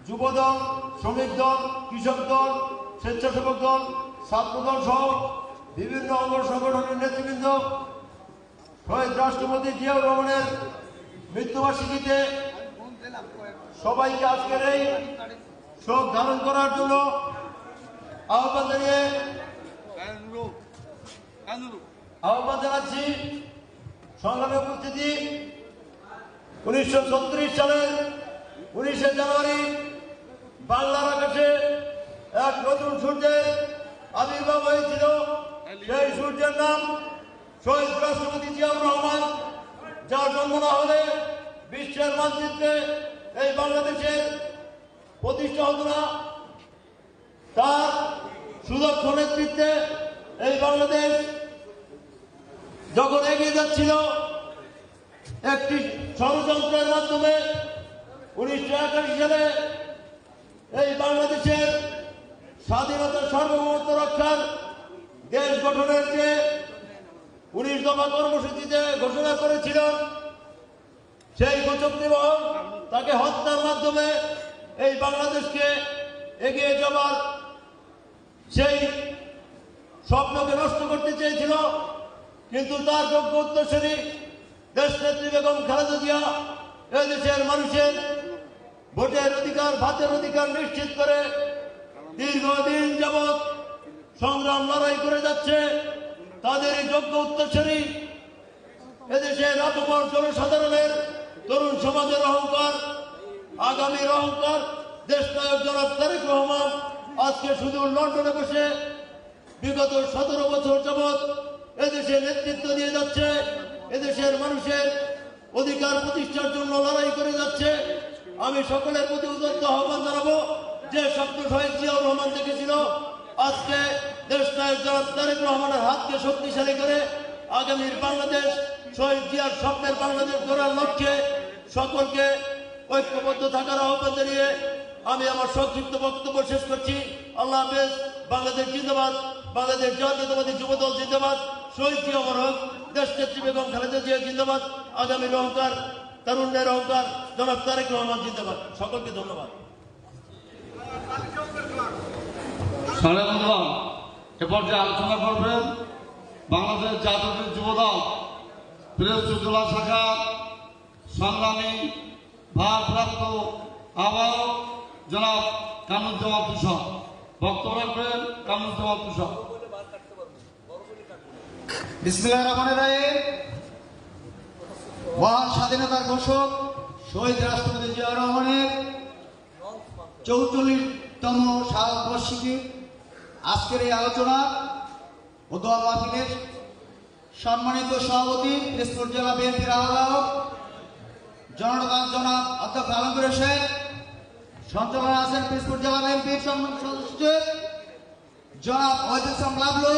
যুবদল, শ্রমিক দল, কৃষক দল, স্বেচ্ছাসেবক দল, ছাত্র দল সহ বিভিন্ন অঙ্গ সংগঠনের নেতৃবৃন্দ শহীদ রাষ্ট্রপতি জিয়াউর রহমানের মৃত্যুবার্ষিকীতে সবাইকে আজকের এই শোক ধারণ করার জন্য আহ্বান জানাচ্ছি। সংগ্রামে উপস্থিতি 1936 সালের 19শে জানুয়ারি বাংলার আকাশে এক নতুন সূর্যের আবির্ভাব হয়েছিল। সেই সূর্যের নাম শহীদ রাষ্ট্রপতি জিয়াউর রহমান, যার জন্ম না হলে বিশ্বের মানচিত্রে এই বাংলাদেশের প্রতিষ্ঠা হতো না। তার সুদক্ষ নেতৃত্বে এই বাংলাদেশ যখন এগিয়ে যাচ্ছিল একটি ষড়যন্ত্রের মাধ্যমে 1981 সালে এই বাংলাদেশের স্বাধীনতা সার্বভৌমত্ব রক্ষার দেশ গঠনের যে 19 দফা কর্মসূচিতে ঘোষণা করেছিলেন, সেই গোচক্রী মহল তাকে হত্যার মাধ্যমে এই বাংলাদেশকে এগিয়ে যাবার সেই স্বপ্নকে নষ্ট করতে চেয়েছিল। কিন্তু তার যোগ্য উত্তরসূরি দেশনেত্রী বেগম খালেদা জিয়া এদেশের মানুষের ভোটের অধিকার, ভাতের অধিকার নিশ্চিত করে দীর্ঘদিন যাবৎ সংগ্রাম লড়াই করে যাচ্ছে। তাদের এই যোগ্য উত্তরসূরি এদেশের আপামর জনসাধারণের, তরুণ সমাজের অহংকার, আগামীর অহংকার দেশনায়ক জনাব তারেক রহমান আজকে শুধু লন্ডনে বসে বিগত 17 বছর যাবৎ এদেশে নেতৃত্ব দিয়ে যাচ্ছে, এদেশের মানুষের অধিকার প্রতিষ্ঠার জন্য লড়াই করে যাচ্ছে। আমি সকলের প্রতি উদাত্ত আহ্বান জানাবো, যে স্বপ্ন শহীদ জিয়াউর রহমান দেখেছিল, আজকে দেশনায়ক জনাব তারেক রহমানের হাতকে শক্তিশালী করে আগামীর বাংলাদেশ শহীদ জিয়ার স্বপ্নের বাংলাদেশ গড়ার লক্ষ্যে সকলকে ঐক্যবদ্ধ থাকার আহ্বান জানিয়ে আমি আমার সংক্ষিপ্ত বক্তব্য শেষ করছি। আল্লাহ হাফেজ। বাংলাদেশ জিন্দাবাদ, বাংলাদেশ জাতীয়তাবাদী যুবদল জিন্দাবাদ, শহীদ জিয়া অমর হোক, দেশনেত্রী বেগম খালেদা জিয়া জিন্দাবাদ, আগামীর অহংকার, তরুণের অহংকার জনাব তারেক রহমান জিন্দাবাদ। সকলকে ধন্যবাদ। এ পর্যায়ে আলোচনা করবেন বাংলাদেশ জাতীয় যুবদল পিরোজপুর জেলা শাখা সংগ্রামী ভারপ্রাপ্ত আহ্বায়ক জনাব কামরুজ্জামান তুষার। বক্তব্য রাখবেন কামরুজ্জামান তুষার। বিসমিল্লাহির রহমানির রহিম। মহান স্বাধীনতার ঘোষক শহীদ রাষ্ট্রপতি জিয়াউর রহমানের 44তম শাহাদাত বার্ষিকী আজকের এই আলোচনা ও দোয়া মাহফিলের সম্মানিত সভাপতি পিরোজপুর জেলা বিএনপির আহ্বায়ক জনাব অধ্যক্ষ আলমগীর হোসেন, সঞ্চালনা আছেন পিরোজপুর জেলা বিএনপির সম্মানিত সদস্য জনাব ওয়াহিদুল ইসলাম লাবলু,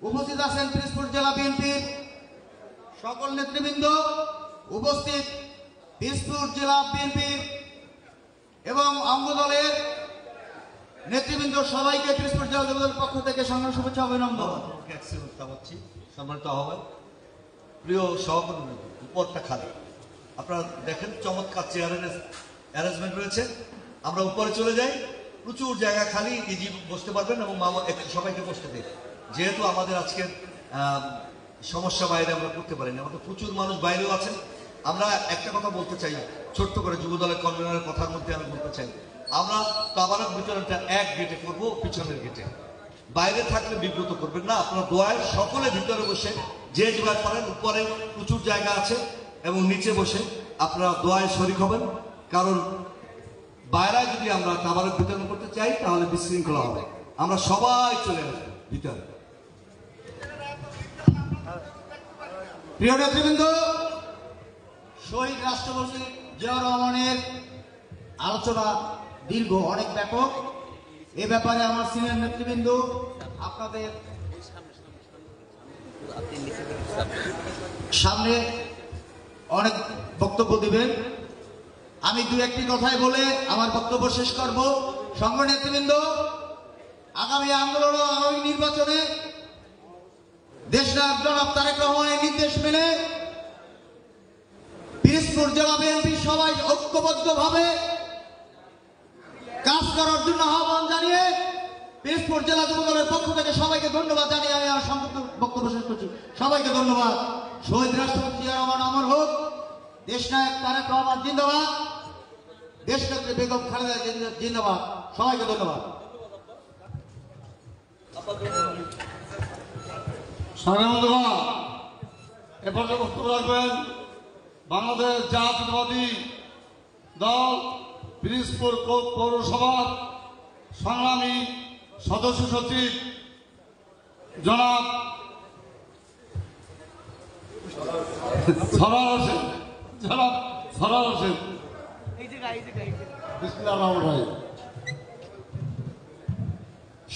উপস্থিত আছেন পিরোজপুর জেলা বিএনপির সকল নেতৃবৃন্দ, উপস্থিত পিরোজপুর জেলা বিএনপির এবং অঙ্গ দলের নেতৃবৃন্দ সবাইকে পিরোজপুর জেলা যুবদলের পক্ষ থেকে সংগ্রাম শুভেচ্ছা অভিনন্দন। সম্মানিত আহ্বান, প্রিয় সভাপতি, উপরটা খালি, আপনারা দেখেন চমৎকার চেয়ারের অ্যারেঞ্জমেন্ট রয়েছে। আমরা উপরে চলে যাই, প্রচুর জায়গা খালি, ইজি বসতে পারবেন এবং একটু সবাইকে বসতে দিই। যেহেতু আমাদের আজকের সমস্যা বাইরে আমরা করতে পারিনি, আমাদের প্রচুর মানুষ বাইরেও আছেন। আমরা একটা কথা বলতে চাই, ছোট্ট করে যুব দলের কনভেনারের কথার মধ্যে আমি বলতে চাই, আমরা তাবারক বিতরণটা এক গেটে করবো, পিছনের গেটে। বাইরে থাকলে বিব্রত করবেন না, আপনারা দোয়ায় সকলে ভিতরে বসে যে যেভাবে পারেন, উপরে প্রচুর জায়গা আছে এবং নিচে বসে আপনারা দোয়ায় শরীক হবেন। কারণ বাইরে যদি আমরা তাবারক বিতরণ করতে চাই তাহলে বিশৃঙ্খলা হবে। আমরা সবাই চলে আসবো ভিতরে। প্রিয় নেতৃবৃন্দ, শহীদ রাষ্ট্রপতি জিয়াউর রহমানের আলোচনা দীর্ঘ, অনেক ব্যাপক। এ ব্যাপারে আমার সিনিয়র নেতৃবৃন্দ আপনাদের সামনে অনেক বক্তব্য দিবেন। আমি দু একটি কথাই বলে আমার বক্তব্য শেষ করব। সংঘ নেতৃবৃন্দ, আগামী আন্দোলন ও আগামী নির্বাচনে দেশনায়ক জনাব তারেক রহমানের নির্দেশ মেনে পিরোজপুর জেলা বিএনপি সবাই ঐক্যবদ্ধভাবে কাজ করার জন্য আহ্বান জানিয়ে পিরোজপুর জেলা যুবদলের পক্ষ থেকে সবাইকে ধন্যবাদ জানিয়ে আমি আমার সংক্ষিপ্ত বক্তব্য শেষ করছি। সবাইকে ধন্যবাদ। শহীদ রাষ্ট্রপতি জিয়া রহমান অমর হোক, দেশনায়ক তারেক রহমান জিন্দাবাদ, দেশনেত্রী বেগম খালেদা জিন্দাবাদ। সবাইকে ধন্যবাদ। এরপরে বক্তব্য রাখবেন বাংলাদেশ জাতীয়তাবাদী দল পিরোজপুর পৌরসভার সংগ্রামী সদস্য সচিব জনাব সরার হোসেন।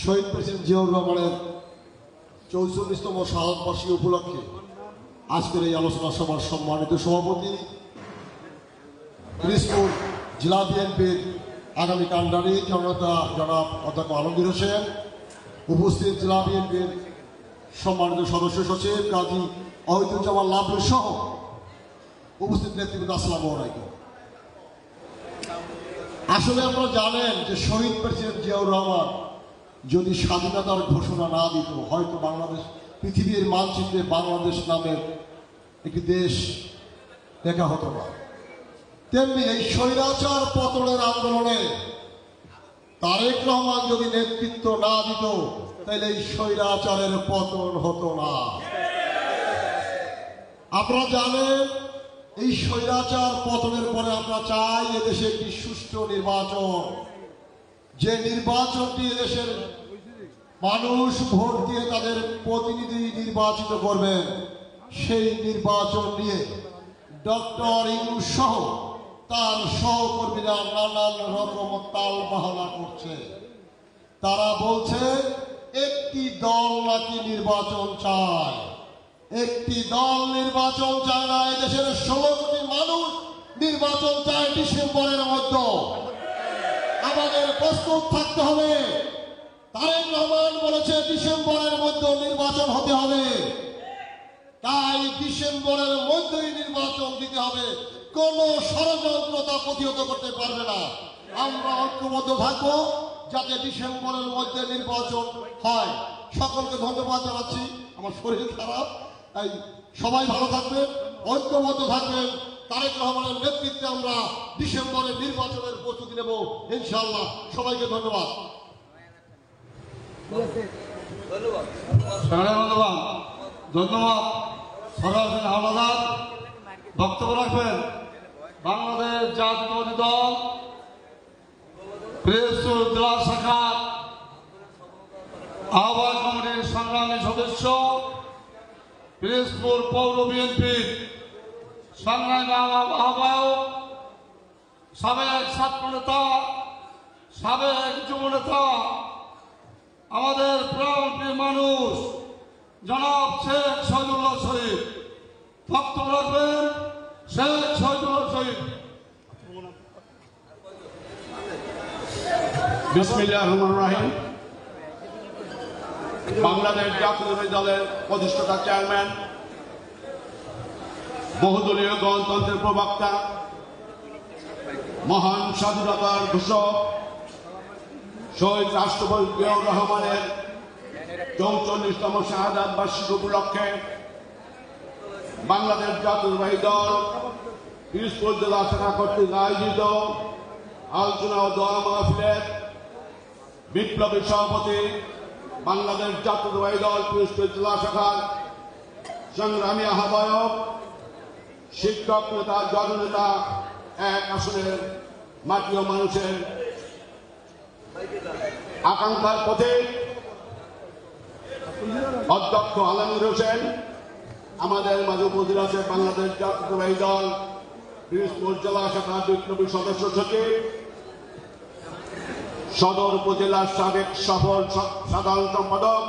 শহীদ প্রেসিডেন্ট জিয়াউর রহমানের ৪৪তম শাহাদত বার্ষিকী উপলক্ষে আজকের এই আলোচনা সভার সম্মানিত সভাপতি, পিরোজপুর জেলা বিএনপির আগামী কান্ডারি জনতা জনাব অধ্যক্ষ আলমগীর হোসেন, উপস্থিত জেলা বিএনপির সম্মানিত সদস্য সচিব কাজী অহিদুজ্জামান লাভলু সহ উপস্থিত নেতৃবৃন্দ, আসসালামু আলাইকুম। আসলে আপনারা জানেন যে শহীদ প্রেসিডেন্ট জিয়াউর রহমান যদি স্বাধীনতার ঘোষণা না দিত, হয়তো বাংলাদেশ পৃথিবীর মানচিত্রে বাংলাদেশ নামের একটি দেশ দেখা হতো না। তেমনি এই স্বৈরাচার পতনের আন্দোলনে তারেক রহমান যদি নেতৃত্ব না দিত, তাহলে এই স্বৈরাচারের পতন হতো না। আপনারা জানেন এই স্বৈরাচার পতনের পরে আমরা চাই এদেশে একটি সুষ্ঠু নির্বাচন, যে নির্বাচনটি এদেশের মানুষ ভোট দিয়ে তাদের প্রতিনিধি নির্বাচিত করবেন। সেই নির্বাচন নিয়ে ডক্টর ইউনূস সহ তার সহকর্মীরা নানান রকম তাল বাহানা করছে। তারা বলছে একটি দল নাকি নির্বাচন চায়, একটি দল নির্বাচন চায় না, এদেশের 16 কোটি মানুষ নির্বাচন চায় ডিসেম্বরের মধ্যে। আমাদের প্রস্তুত থাকতে হবে। তারেক রহমান বলেছে ডিসেম্বরের মধ্যে নির্বাচন হতে হবে, তাই ডিসেম্বরের মধ্যেই নির্বাচন দিতে হবে। কোন ষড়যন্ত্র তা প্রতিহত করতে পারবে না। আমরা ঐক্যবদ্ধ থাকবো যাতে ডিসেম্বরের মধ্যে নির্বাচন হয়। সকলকে ধন্যবাদ জানাচ্ছি। আমার শরীর খারাপ, তাই সবাই ভালো থাকবেন, ঐক্যবদ্ধ থাকবেন। তারেক রহমানের নেতৃত্বে আমরা ডিসেম্বরের নির্বাচনের প্রস্তুতি নেব ইনশাআল্লাহ। সবাইকে ধন্যবাদ। ধন্যবাদ। সরার হোসেন হাওলাদার বক্তব্য রাখবেন বাংলাদেশ জাতীয়তাবাদী দল পিরোজপুর জেলা শাখার আহ্বায়ক কমিটির সংগ্রামী সদস্য, পিরোজপুর পৌর বিএনপির সংগ্রামী আহ্বায়ক, সাবেক ছাত্র নেতা, সাবেক যুব নেতা, আমাদের প্রাণপ্রিয় মানুষ জনাব শেখ শহীদুল্লাহ শহীদ। বক্তব্য রাখবেন শেখ শহীদুল্লাহ শহীদ। বিসমিল্লাহির রহমানির রহিম। বাংলাদেশ জাতীয়তাবাদী দলের প্রতিষ্ঠাতা চেয়ারম্যান, বহুদলীয় গণতন্ত্রের প্রবক্তা, মহান স্বাধীনতার ঘোষক শহীদ রাষ্ট্রপতি জিয়াউর রহমানের ৪৪তম শাহাদাত বার্ষিকী উপলক্ষে বাংলাদেশ জাতীয়তাবাদী দল পিরোজপুর জেলা শাখা কর্তৃক আয়োজিত আলোচনা ও দোয়া মাহফিলের বিপ্লবী সভাপতি, বাংলাদেশ জাতীয়তাবাদী দল পিরোজপুর জেলা শাখার সংগ্রামী আহ্বায়ক, শিক্ষক নেতা, জননেতা, এক আসনের মাটি ও মানুষের আকাঙ্ক্ষার পথে অধ্যক্ষ আলমগীর হোসেন, আমাদের মাঝে উপস্থিত আছে বাংলাদেশ জাতীয়তাবাদী দল পিরোজপুর জেলা শাখার বিপ্লবী সদস্য সচিব, সদর উপজেলার সাবেক সফল সাধারণ সম্পাদক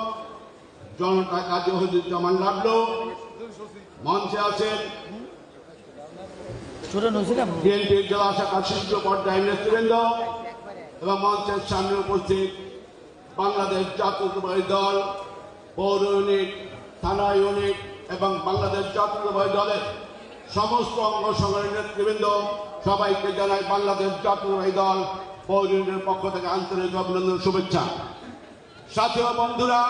জনতা কাজী ওহিদুজ্জামান লাড্ডু, মঞ্চে আছেন বিএনপির জেলা শাখার শীর্ষ পর্যায়ের নেতৃবৃন্দ এবং মঞ্চের সামনে উপস্থিত বাংলাদেশ জাতীয়তাবাদী দল পৌর ইউনিট, থানা ইউনিট এবং বাংলাদেশ জাতীয়তাবাদী দলের সমস্ত অঙ্গ সংগঠনের নেতৃবৃন্দ, সবাইকে জানাই বাংলাদেশ জাতীয়তাবাদী দল পৌর ইউনিটের পক্ষ থেকে আন্তরিক অভিনন্দন, শুভেচ্ছা। সাথী ও বন্ধুরা,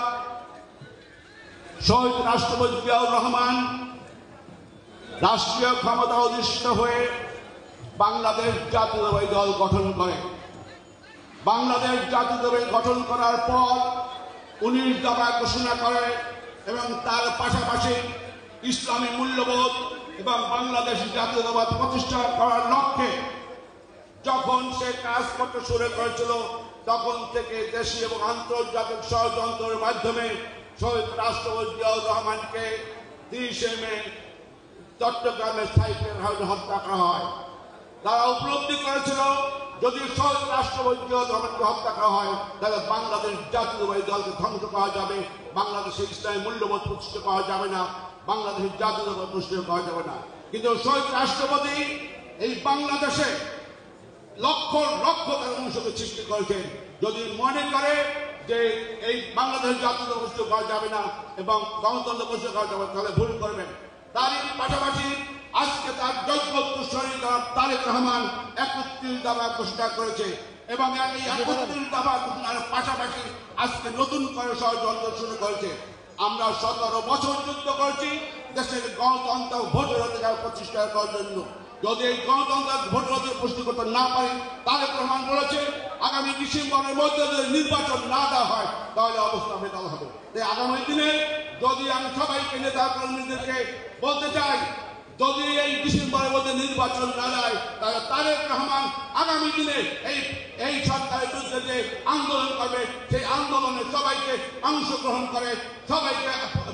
শহীদ রাষ্ট্রপতি জিয়াউর রহমান রাষ্ট্রীয় ক্ষমতা অধিষ্ঠিত হয়ে বাংলাদেশ জাতীয়তাবাদী দল গঠন করে। বাংলাদেশ জাতীয়তাবাদী গঠন করার পর 19 দফা ঘোষণা করে এবং তার পাশাপাশি ইসলামী মূল্যবোধ এবং বাংলাদেশ জাতীয়তাবাদ প্রতিষ্ঠা করার লক্ষ্যে যখন সে কাজ করতে শুরু করেছিল, তখন থেকে দেশীয় এবং আন্তর্জাতিক ষড়যন্ত্রের মাধ্যমে শহীদ রাষ্ট্রপতি জিয়াউর রহমানকে 30 মে চট্টগ্রামের সাইফের হত্যা করা হয়। তারা উপলব্ধি করেছিল যদি শহীদ রাষ্ট্রপতি জিয়াউর রহমানকে হত্যা করা হয় তাহলে বাংলাদেশ জাতীয়তাবাদী দলকে ধ্বংস করা যাবে, বাংলাদেশে ইসলামী মূল্যবোধ প্রতিষ্ঠা করা যাবে না, বাংলাদেশের জাতীয়তাবাদ প্রতিষ্ঠা করা যাবে না। কিন্তু শহীদ রাষ্ট্রপতি এই বাংলাদেশে লক্ষ লক্ষ মানুষকে সৃষ্টি করেছেন। যদি মনে করে যে এই বাংলাদেশ জাতীয়তাবাদ প্রতিষ্ঠা করা যাবে না এবং গণতন্ত্র প্রতিষ্ঠা করা যাবে, তাহলে ভুল করবেন। তারই পাশাপাশি আজকে তার যোগ্য উত্তরসূরি তারেক রহমান 31 দফা ঘোষণা করেছে এবং এই 31 দফা ঘোষণার পাশাপাশি আজকে নতুন করে ষড়যন্ত্র শুরু করেছে। আমরা 17 বছর যুদ্ধ করেছি দেশের গণতন্ত্র ভোটের অধিকার প্রতিষ্ঠা করার জন্য। যদি এই গণতন্ত্র ভোটের অধিকার প্রতিষ্ঠা করতে না পারি, তারেক রহমান বলেছে আগামী ডিসেম্বরের মধ্যে যদি নির্বাচন না দেওয়া হয় তাহলে অবস্থা বেতাল হবে। তাই আগামী দিনে যদি আমি সবাইকে নেতা কর্মীদেরকে বলতে চাই, যদি এই ডিসেম্বরের মধ্যে নির্বাচন না দেয় তাহলে তারেক রহমান আগামী দিনে এই সরকারের বিরুদ্ধে যে আন্দোলন করবে সেই আন্দোলনে সবাইকে অংশগ্রহণ করে, সবাইকে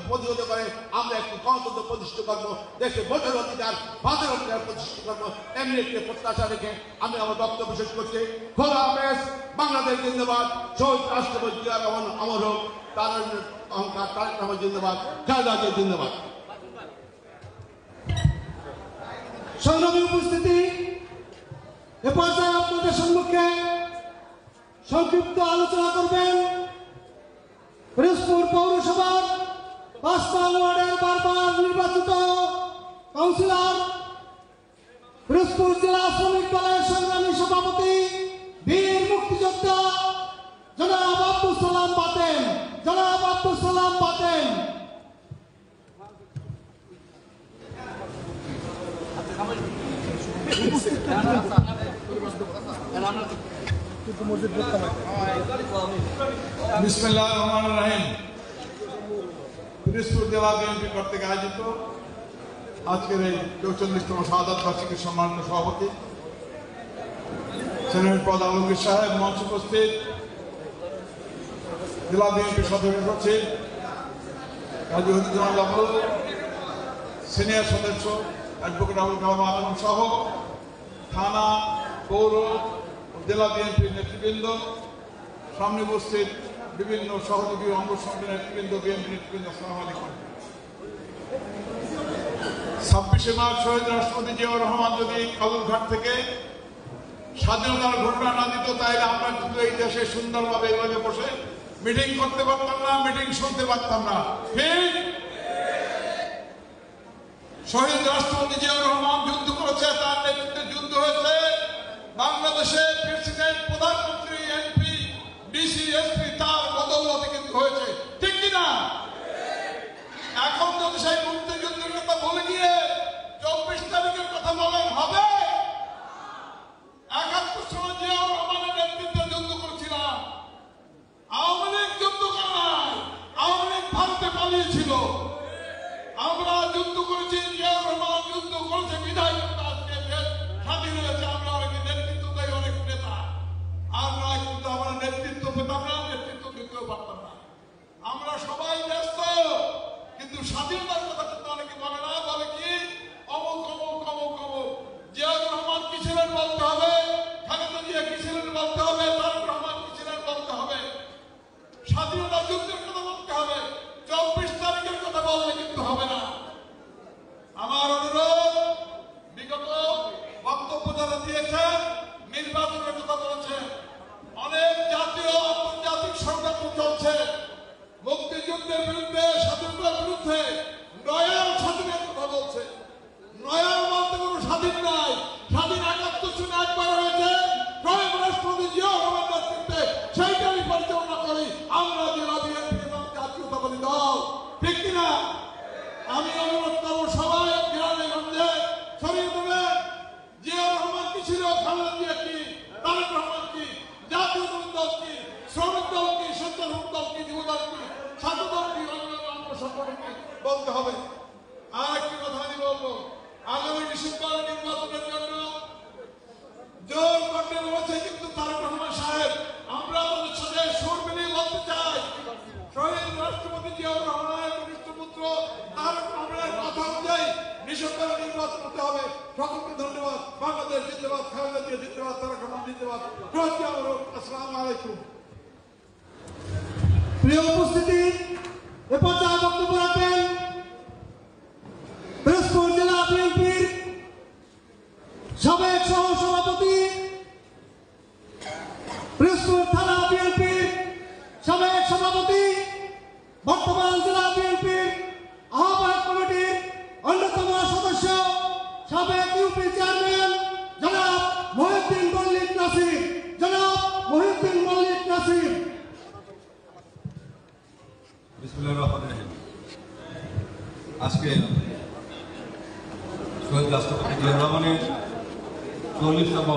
প্রতিহত করে আমরা একটি গণতন্ত্র প্রতিষ্ঠা করবো, দেশে ভোটের অধিকার, বাদের অধিকার প্রতিষ্ঠা করবো, এমনি একটি প্রত্যাশা রেখে আমি আমার বক্তব্য শেষ করছি। খোদা হাফেজ। বাংলাদেশ জিন্দাবাদ। শহীদ রাষ্ট্রপতি জিয়া রহমান অমর হোক। তার অহংকার তারেক রহমান জিন্দাবাদ। খালেদা জিয়া জিন্দাবাদ। সংগ্রামী উপস্থিতি, এ পর্যায়ে আপনাদের সম্মুখে সংক্ষিপ্ত আলোচনা করবেন পিরোজপুর পৌরসভার 5 নং ওয়ার্ডের বারবার নির্বাচিত কাউন্সিলর, পিরোজপুর জেলা শ্রমিক দলের সংগ্রামী সভাপতি, বীর মুক্তিযোদ্ধা জনাব আব্দুল সালাম বাতেন। জনাব আব্দুল সালাম বাতেন। বিসমিল্লাহির রহমানির রহিম। পিরোজপুর জেলা বিএনপি কর্তৃক আয়োজিত আজকের এই ৪৪তম শাহাদাত বার্ষিকীর সম্মানিত সভাপতি সেনেট প্রধান আলমগীর সাহেব, মঞ্চ উপস্থিত জেলা বিএনপি সদস্য সচিব কাজী ওহিদুজ্জামান লাড্ডু, সিনিয়র সদস্য অ্যাডভোকেট আবুল কালাম আলম সহ থানা, পৌর, জেলা বিএনপির নেতৃবৃন্দ, সামনে উপস্থিত বিভিন্ন সহযোগী অঙ্গ সংগঠনের নেতৃবৃন্দ, বিএনপি নেতৃবৃন্দ, আসসালামু আলাইকুম। 26শে মার্চ শহীদ রাষ্ট্রপতি জিয়াউর রহমান যদি কালুরঘাট থেকে স্বাধীনতার ঘোষণা না দিত, তাহলে আমরা কিন্তু এই দেশে সুন্দরভাবে এইভাবে বসে মিটিং করতে পারতাম না, মিটিং শুনতে পারতাম না। ঠিক? শহীদ রাষ্ট্রপতি জিয়াউর রহমান যুদ্ধ করেছে, তার নেতৃত্বে যুদ্ধ হয়েছে। বাংলাদেশের প্রেসিডেন্ট, প্রধানমন্ত্রী, এমপি, ডিসি, এসপি তার বদৌলতে কিন্তু হয়েছে। ঠিক কিনা? এখন যদি সেই মুক্তিযুদ্ধের কথা বলে গিয়ে 24 তারিখের কথা বলেন হবে? 71 সালে জিয়াউর রহমানের নেতৃত্বে যুদ্ধ করেছিলাম। আওয়ামী লীগ যুদ্ধ করে নাই, আওয়ামী লীগ ভারতে পালিয়েছিল। আমরা যুদ্ধ করেছি, জিয়াউর রহমান যুদ্ধ করেছে, বিধায় আজকে দেশ স্বাধীন হয়েছে। আমরা অনেকে নেতৃত্ব দেয়, অনেক নেতা। আমরা কিন্তু আমরা নেতৃত্ব পেতাম না, নেতৃত্ব দিতেও পারতাম না। আমরা সবাই ব্যস্ত, কিন্তু স্বাধীনতার কথা কিন্তু অনেকে বলে না। বলে কি অমুক অমুক অমুক অমুক। জিয়াউর রহমান কি ছিলেন বলতে হবে, খালেদা জিয়া কি ছিলেন বলতে হবে, তারেক রহমান কি ছিলেন বলতে হবে, স্বাধীনতা যুদ্ধের কথা বলতে হবে। 24 তারিখের কথা বললে কিন্তু হবে না। আমার অনুরোধ, বিগত বক্তব্য যারা দিয়েছেন, নির্বাচনের কথা বলেছেন, অনেক জাতীয় আন্তর্জাতিক সংগ্রাম চলছে মুক্তিযুদ্ধের বিরুদ্ধে, স্বাধীনতার বিরুদ্ধে। নয়ার স্বাধীনের কথা বলছে। নয়ার বলতে কোনো স্বাধীন নাই। স্বাধীন 71 সনে একবার হয়েছে, শহীদ রাষ্ট্রপতি জিয়াউর রহমানের নেতৃত্বে। সেইটারই পরিচালনা করি আমরা জেলা বিএনপি এবং জাতীয়তাবাদী দল। ঠিক কিনা? আমি অনুরোধ করবো সবাই গ্রামে গঞ্জে ছড়িয়ে দেবেন জিয়াউর রহমান কি ছিল, খালেদা জিয়া কি, তারেক রহমান কি, জাতীয়তাবাদী দল কি, শ্রমিক দল কি, স্বেচ্ছাসেবক দল কি, যুব দল কি, ছাত্র দল কি, অন্যান্য অঙ্গ সংগঠন কি বলতে হবে। আর একটি কথা আমি বলবো, আগামী ডিসেম্বর নির্বাচনের জন্য জোর করতে বলেছে কিন্তু তারেক রহমান সাহেব। আমরা তাদের সাথে সুর মিলিয়ে বলতে চাই, শহীদ রাষ্ট্রপতি জিয়াউর রহমানের কনিষ্ঠ পুত্র তারেক রহমানের কথা অনুযায়ী ডিসেম্বরে নির্বাচন হতে হবে। সকলকে ধন্যবাদ। বাংলাদেশ জিন্দাবাদ, খালেদা জিয়া জিন্দাবাদ, তারেক রহমান জিন্দাবাদ। আসসালামু আলাইকুম। প্রিয় উপস্থিতি, এ পর্যায়ে বক্তব্য রাখবেন পিরোজপুর জেলা বিএনপির সাবেক সহসভাপতি, পিরোজপুর থানা বিএনপির সাবেক সভাপতি, বর্তমান জেলা বিএনপির আহ্বায়ক কমিটির অন্যতম সদস্য, সাবেক ইউপি চেয়ারম্যান জনাব মহিউদ্দিন মল্লিক নাসির। জনাব মহিউদ্দিন মল্লিক নাসির। বিসমিল্লাহির রহমানির রহিম। আজকে শহীদ রাষ্ট্রপতি জিয়াউর রহমানের 40তম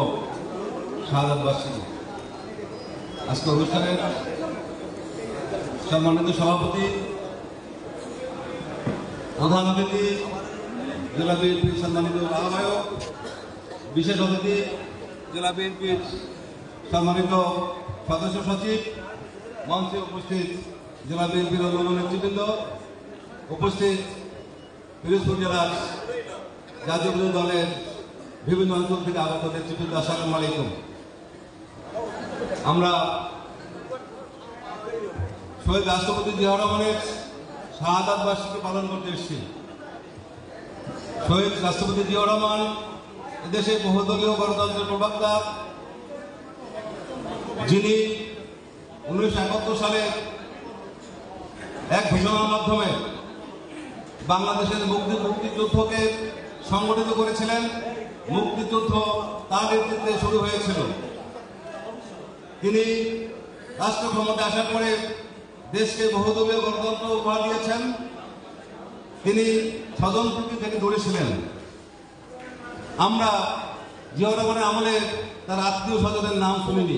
শাহাদাত বার্ষিকী। আজকে অনুষ্ঠানের সম্মানিত সভাপতি, প্রধান অতিথি, জেলা বিএনপির সম্মানিত আহ্বায়ক, বিশেষ অতিথি, জেলা বিএনপির সম্মানিত সদস্য সচিব, মঞ্চে উপস্থিত জেলা বিএনপির অন্যান্য নেতৃবৃন্দ, উপস্থিত পিরোজপুর জেলার জাতীয় বিরোধী দলের বিভিন্ন অঞ্চল থেকে আগত নেতৃবৃন্দ, আসসালামু আলাইকুম। আমরা শহীদ রাষ্ট্রপতি জিয়াউর রহমানের শাহাদাত বার্ষিকী পালন করতে এসেছি। শহীদ রাষ্ট্রপতি জিয়াউর রহমান এদেশে বহুদলীয় গণতন্ত্রের প্রবক্তা, যিনি 1971 সালে এক ঘোষণার মাধ্যমে বাংলাদেশের মুক্তিযুদ্ধকে সংগঠিত করেছিলেন। মুক্তিযুদ্ধ তার নেতৃত্বে শুরু হয়েছিল। তিনি রাষ্ট্র ক্ষমতায় আসার পরে দেশকে বহুদলীয় গণতন্ত্র উপহার দিয়েছেন। তিনি স্বজনপ্রীতি থেকে দূরে ছিলেন। আমরা জিয়াউর রহমানের আমলে তার আত্মীয় স্বজনের নাম শুনিনি।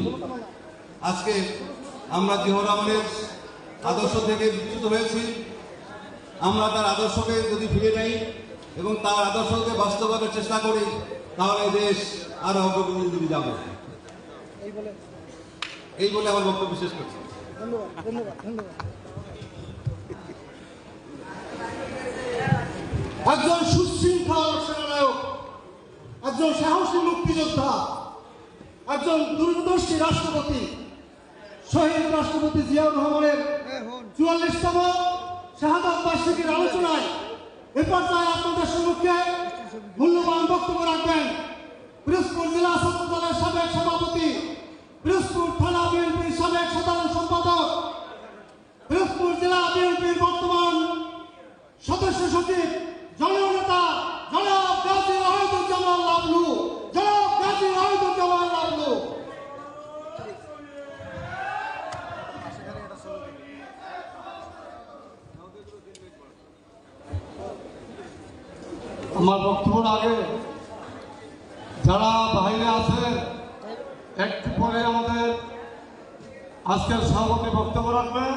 আজকে আমরা জিয়াউর রহমানের আদর্শ থেকে বিচ্যুত হয়েছি। আমরা তার আদর্শকে যদি ফিরে নেই এবং তার আদর্শকে বাস্তবায়নের চেষ্টা করি, তাহলে দেশ আরো অগ্রগতির দিকে যাব। এই বলে আমার বক্তব্য শেষ করছি। একজন সুশৃঙ্খল সেনানায়ক, একজন সাহসী মুক্তিযোদ্ধা, একজন দূরদর্শী রাষ্ট্রপতি শহীদ রাষ্ট্রপতি জিয়াউর রহমানের ৪৪তম শাহাদাত বার্ষিকীর আলোচনায় এ পর্যায়ে আপনাদের সম্মুখে মূল্যবান বক্তব্য রাখবেন পিরোজপুর জেলা ছাত্র দলের সাবেক সভাপতি, পিরোজপুর থানা বিএনপির সাবেক সাধারণ সম্পাদক, পিরোজপুর জেলা বিএনপির বর্তমান সদস্য সচিব, জননেতা জনাব গাজী ওয়াহিদুজ্জামান লাবলু। জনাব গাজী ওয়াহিদুজ্জামান লাবলু। আমার বক্তব্যের আগে যারা বাইরে আছেন একটু পরে আমাদের আজকের সভাপতি বক্তব্য রাখবেন,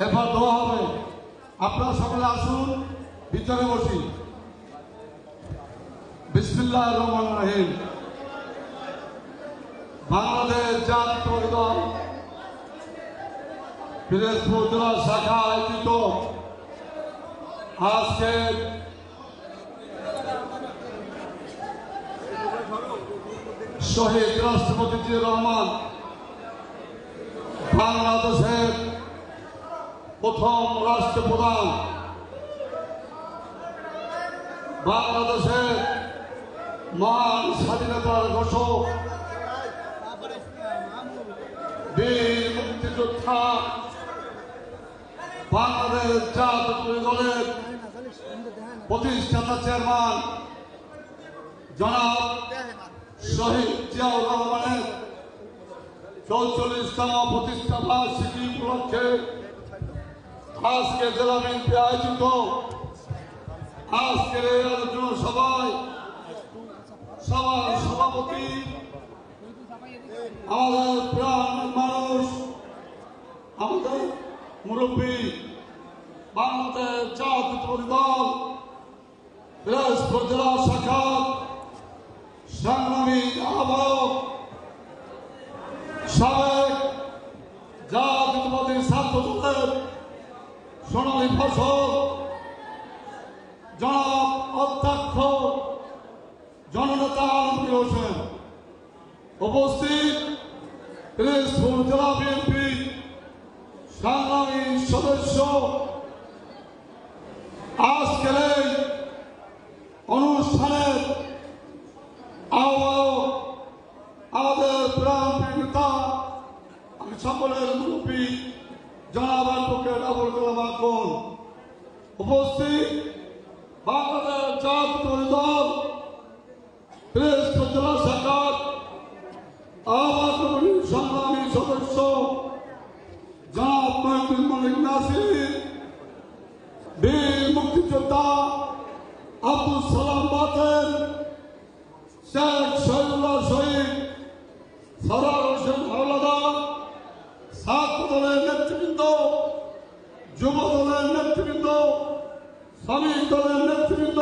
এরপর দোয়া হবে। আপনারা সকলে আসুন, ভিতরে বসি। বিসমিল্লাহির রহমানির রহিম। বাংলাদেশ জাতীয় দল পিরোজপুর জেলা শাখা আয়োজিত আজকে শহীদ রাষ্ট্রপতি জিয়াউর রহমান বাংলাদেশের প্রথম রাষ্ট্রপ্রধান, বাংলাদেশের মহান স্বাধীনতার ঘোষক, বীর মুক্তিযোদ্ধা, বাংলাদেশ জাতীয় দলের প্রতিষ্ঠাতা চেয়ারম্যান জনাব শহীদ জিয়াউর রহমানের ৪৪তম প্রতিষ্ঠা বার্ষিকী উপলক্ষে আজকে জেলা বিএনপি আয়োজিত আজকের এই আলোচনা সভায় সভার সভাপতি, আমাদের প্রাণ মানুষ, আমাদের মুরব্বী, বাংলাদেশ জাতীয় দল পিরোজপুর জেলা শাখার সংগ্রামী আহ্বায়ক, সাবেক জাতীয়তাবাদী ছাত্র দলের সোনালী ফসল জনাব অধ্যক্ষ জননেতা আলমগীর হোসেন, উপস্থিত পিরোজপুর জেলা বিএনপি সংগ্রামী সদস্য, আজকের এই অনুষ্ঠানের আহ্বায়ক, আমাদের প্রাণ নেতা, আমি সকলের মুরব্বী জনাব অ্যাডভোকেট আবুল কালাম আখন্দ, উপস্থিত বাংলাদেশ জাতীয় দল পিরোজপুর জেলা শাখার আহ্বায়ক সংগ্রামী সদস্য জনাব মহিউদ্দিন মল্লিক নাসির, বীর মুক্তিযোদ্ধা আব্দুল সালাম বাতেন, শেখ শহীদুল্লাহ শহীদ, সরার হোসেন হাওলাদার, ছাত্র দলের নেতৃবৃন্দ, যুব দলের নেতৃবৃন্দ, শ্রমিক দলের নেতৃবৃন্দ,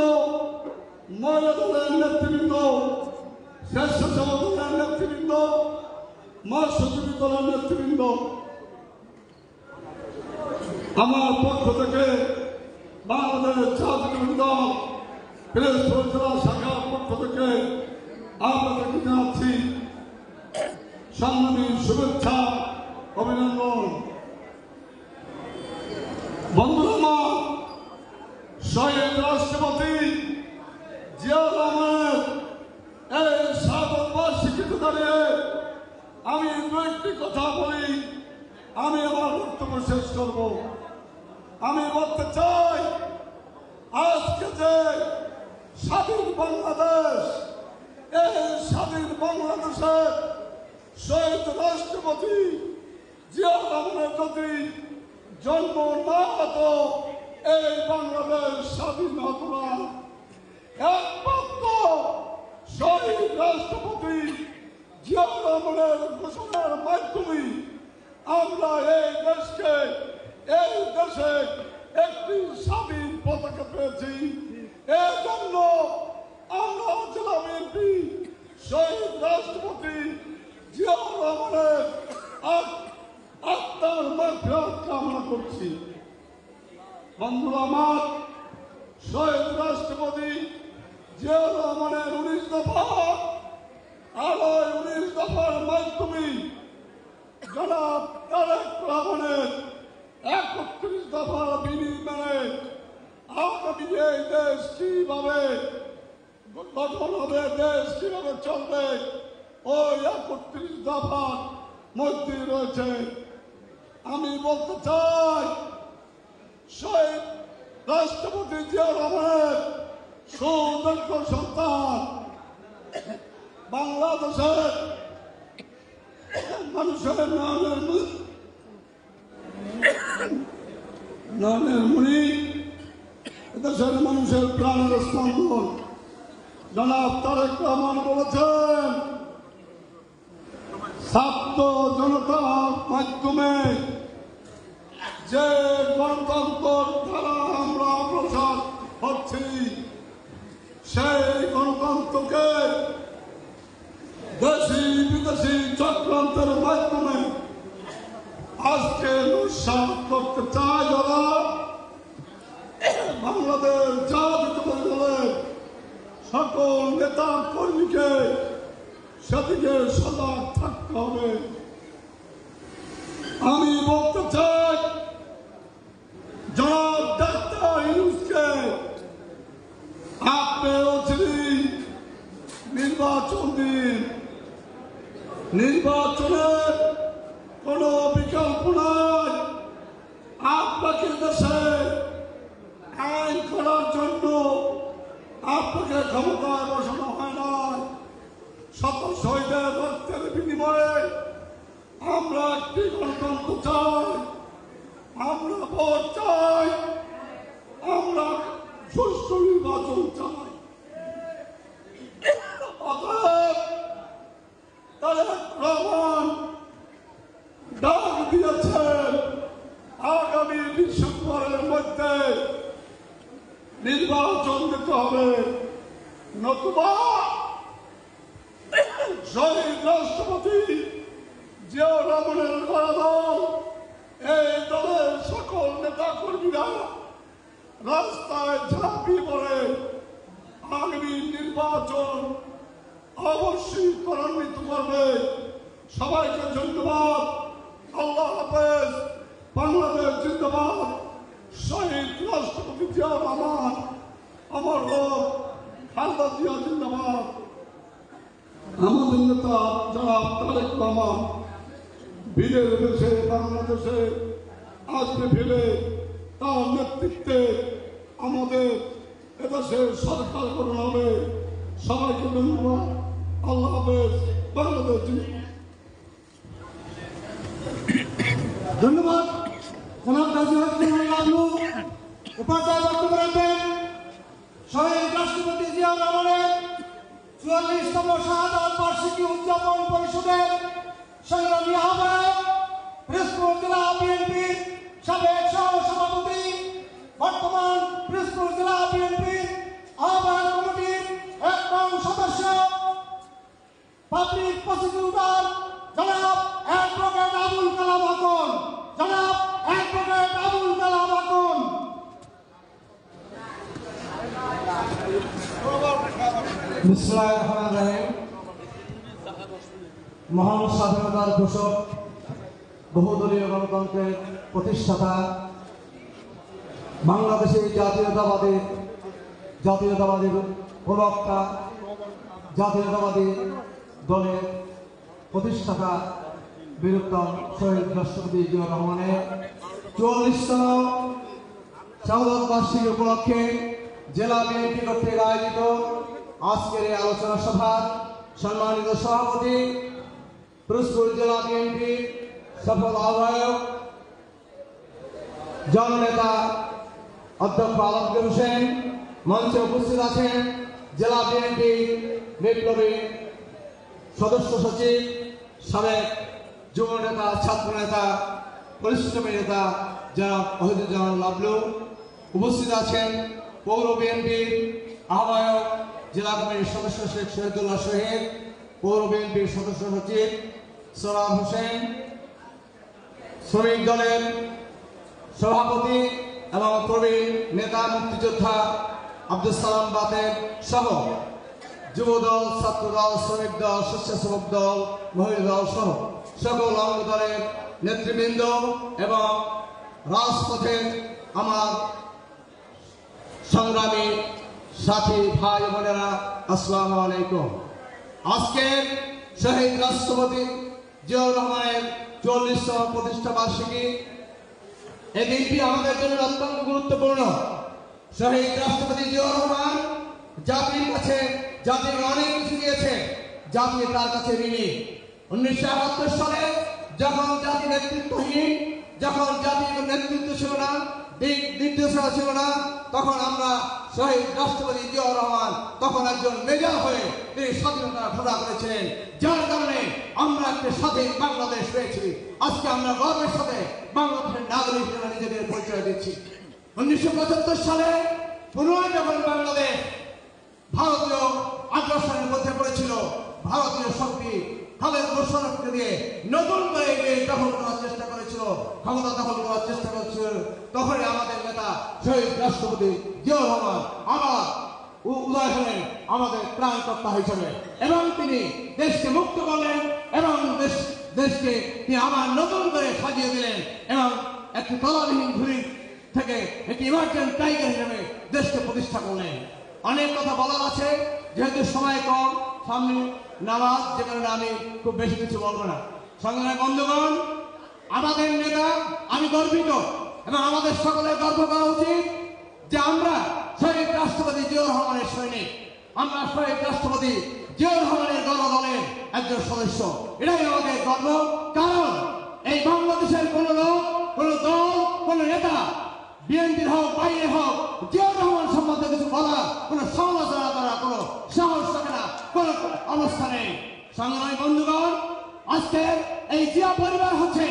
মহিলা দলের নেতৃবৃন্দ, স্বেচ্ছাসেবক দলের নেতৃবৃন্দ, মৎস্যজীবী দলের নেতৃবৃন্দ, আমার পক্ষ থেকে বাংলাদেশ জাতীয় দল পিরোজপুর জেলা শাখার পক্ষ থেকে আপনাদেরকে জানাচ্ছি সংগ্রামী শুভেচ্ছা, অভিনন্দন। বন্ধুরা, শহীদ রাষ্ট্রপতি জিয়াউর রহমানের এই শাহাদাত বার্ষিকীতে দাঁড়িয়ে আমি দু একটি কথা বলি, আমি আমার বক্তব্য শেষ করব। আমি বলতে চাই, আজকে যে স্বাধীন বাংলাদেশ, এই স্বাধীন বাংলাদেশের শহীদ রাষ্ট্রপতি জিয়াউর রহমানের যদি জন্ম না হতো, এই বাংলাদেশ স্বাধীন হতো না। একমাত্র শহীদ রাষ্ট্রপতি জিয়াউর রহমানের ঘোষণার মাধ্যমে আমরা এই দেশে একটি স্বাধীন পতাকা পেয়েছি। এর জন্য আমরা জেলা বিএনপি শহীদ রাষ্ট্রপতি জিয়াউর রহমানের আত্মার মাগফিরাত কামনা করছি। বন্ধুরা আমার, শহীদ রাষ্ট্রপতি জিয়াউর রহমানের 19 দফা আর 19 দফার মাধ্যমে জনাব তারেক রহমানের 31 দফা বিনিময়ে আগামী এই দেশ কিভাবে গঠন হবে, দেশ কিভাবে চলবে, ওই 31 দফার মধ্যে রয়েছে। আমি বলতে চাই, শহীদ রাষ্ট্রপতি জিয়াউর রহমানের সুদক্ষ সন্তান, বাংলাদেশের মানুষের নয়নের মণি, দেশের মানুষের প্রাণের স্পন্দন জনাব তারেক রহমান বলেছেন, ছাত্র জনতার মাধ্যমে যে গণতন্ত্র দ্বারা আমরা অগ্রসর হচ্ছি, সেই গণতন্ত্রকে দেশি বিদেশি চক্রান্তের মাধ্যমে আজকে উৎসাহ করতে চায় যারা, বাংলাদেশ জাতীয়তাবাদী দলের সকল নেতা কর্মীকে সেদিকে সজাগ থাকতে হবে। আমি বলতে চাই, জনাব ডাক্তার ইউনূসকে আপনিও ছিলেন নির্বাচন দিন, নির্বাচনের কোন বিকল্প নাই। আপনাকে দেশে আইন করার জন্য আপনাকে ক্ষমতায় বসানো হয় না। শত শহীদের রক্তের বিনিময়ে আমরা একটি গণতন্ত্র চাই, আমরা ভোট চাই, আমরা সুষ্ঠু নির্বাচন চাই। তারেক রহমান ডাক দিয়েছেন আগামী ডিসেম্বরের মধ্যে নির্বাচন দিতে হবে, নতুবা শহীদ রাষ্ট্রপতি জিয়াউর রহমানের দল, এই দলের সকল নেতা কর্মীরা রাস্তায় ঝাঁপিয়ে পড়ে আগামী নির্বাচন অবশ্যই ত্বরান্বিত করবে। সবাইকে ধন্যবাদ। আল্লাহ হাফেজ। বাংলাদেশ জিন্দাবাদ। শহীদ রাষ্ট্রপতি জিয়াউর রহমান অমর হোক। খালেদা জিয়া জিন্দাবাদ। আমাদের নেতা জনাব তারেক রহমান বীরের দেশে বাংলাদেশে আসবে ফিরে, তার নেতৃত্বে আমাদের এদেশের সরকার গঠন হবে। সবাইকে ধন্যবাদ। আল্লাহ হাফেজ। বাংলাদেশ। ধন্যবাদ জনাব কাজী হক আবলু। উপাচার্য বক্তব্য রাখবেন শহীদ রাষ্ট্রপতি জিয়াউর রহমানের 44তম শাহাদাত বার্ষিকী উদযাপন পরিষদের সংগ্রামী আহ্বায়ক, পিরোজপুর জেলা বিএনপির সাবেক সহ-সভাপতি, বর্তমান পিরোজপুর জেলা বিএনপির আহ্বায়ক কমিটির 1 নং সদস্য, পাবলিক প্রসিকিউটর জনাব অ্যাডভোকেট আবুল কালাম আকন। জনাব অ্যাডভোকেট আবুল কালাম আকন। বিসমিল্লাহির রহমানির রহিম। মহান স্বাধীনতার ঘোষক, বহুদলীয় গণতন্ত্রের প্রতিষ্ঠাতা, বাংলাদেশের জাতীয়তাবাদীর প্রবক্তা, জাতীয়তাবাদী দলের প্রতিষ্ঠাতা বীরোত্তম শহীদ রাষ্ট্রপতি জিয়াউর রহমানের 44তম শাহাদাত বার্ষিকী উপলক্ষে জেলা বিএনপি কর্তৃক আয়োজিত আজকের এই আলোচনা সভার সম্মানিত সভাপতি, পিরোজপুর জেলা বিএনপি সফল আহ্বায়ক, জননেতা অধ্যক্ষ আলমগীর হোসেন, মঞ্চে উপস্থিত আছেন জেলা বিএনপি বিপ্লবী সদস্য সচিব, সাবেক যুব নেতা, ছাত্র নেতা, পরিশ্রমী নেতা জনাব ওহিদুজ্জামান লাবলু, উপস্থিত আছেন পৌর বিএনপির আহ্বায়ক, জেলা কমিটির সদস্য শেখ শহীদুল্লাহ শহীদ, পৌর বিএনপির সদস্য সচিব সোহরাব হোসেন, শ্রমিক দলের সভাপতি এবং প্রবীণ নেতা মুক্তিযোদ্ধা আব্দুল সালাম বাতের সহ যুব দল, ছাত্র দল, শ্রমিক দল, স্বেচ্ছাসেবক দল, মহিলা দল সহ সকল অঙ্গ দলের নেতৃবৃন্দ এবং রাজপথের আমার সংগ্রামী সাথী ভাই বোনেরা, আসসালামু আলাইকুম। আজকের শহীদ রাষ্ট্রপতি জিয়াউর রহমানের ৪০তম প্রতিষ্ঠা বার্ষিকী। এই দিনটি আমাদের জন্য অত্যন্ত গুরুত্বপূর্ণ। শহীদ রাষ্ট্রপতি জিয়াউর রহমান জাতির কাছে জাতিকে অনেক কিছু দিয়েছে, জাতি তার কাছে ঋণী। 19৭১ সালে যখন জাতি নেতৃত্বহীন, যখন জাতির নেতৃত্ব ছিল না, দিক নির্দেশনা ছিল না, তখন আমরা শহীদ রাষ্ট্রপতি জিয়াউর রহমান তখন একজন মেজর হয়ে তিনি স্বাধীনতা ঘোষণা করেছিলেন, যার কারণে আমরা একটা স্বাধীন বাংলাদেশ পেয়েছি। আজকে আমরা গর্বের সাথে বাংলাদেশের নাগরিক হিসেবে নিজেদের পরিচয় দিচ্ছি। 19৭৫ সালে পুনরায় যখন বাংলাদেশ ভারতীয় আগ্রাসনের মধ্যে পড়েছিল, ভারতীয় শক্তি খালেদ মোশাররফকে দিয়ে নতুন করে দখল করার চেষ্টা করেছিল, ক্ষমতা দখল করার চেষ্টা করেছিল, তখনই আমাদের নেতা শহীদ রাষ্ট্রপতি জিয়াউর রহমান আবার উদয় হলেন আমাদের ত্রাণকর্তা হিসেবে, এবং তিনি দেশকে মুক্ত করলেন এবং দেশকে তিনি আবার নতুন করে সাজিয়ে দিলেন এবং একটি তলাবিহীন ঝুড়ি থেকে একটি ইমার্জেন্ট টাইগার হিসেবে দেশকে প্রতিষ্ঠা করলেন। অনেক কথা বলার আছে, যেহেতু সময় কম, সামনে নামাজ, যে কারণে আমি খুব বেশি কিছু বলবো না। সংগ্রামী বন্ধুগণ, আমাদের নেতা, আমি গর্বিত এবং আমাদের সকলের গর্ব করা উচিত যে আমরা শহীদ রাষ্ট্রপতি জিয়াউর রহমানের সৈনিক, আমরা শহীদ রাষ্ট্রপতি জিয়াউর রহমানের গণদলের একজন সদস্য। এটাই আমাদের গর্ব, কারণ এই বাংলাদেশের কোন লোক, কোন দল, কোন নেতা, বিএনপির হোক, বাইরে হোক, জিয়াউর রহমান সম্বন্ধে কিছু বলা, কোন সমালোচনা করা কোন সাহস থাকে না, কোন অবস্থা নেই। সংগ্রামী বন্ধুগণ, আজকে এই জিয়া পরিবার হচ্ছে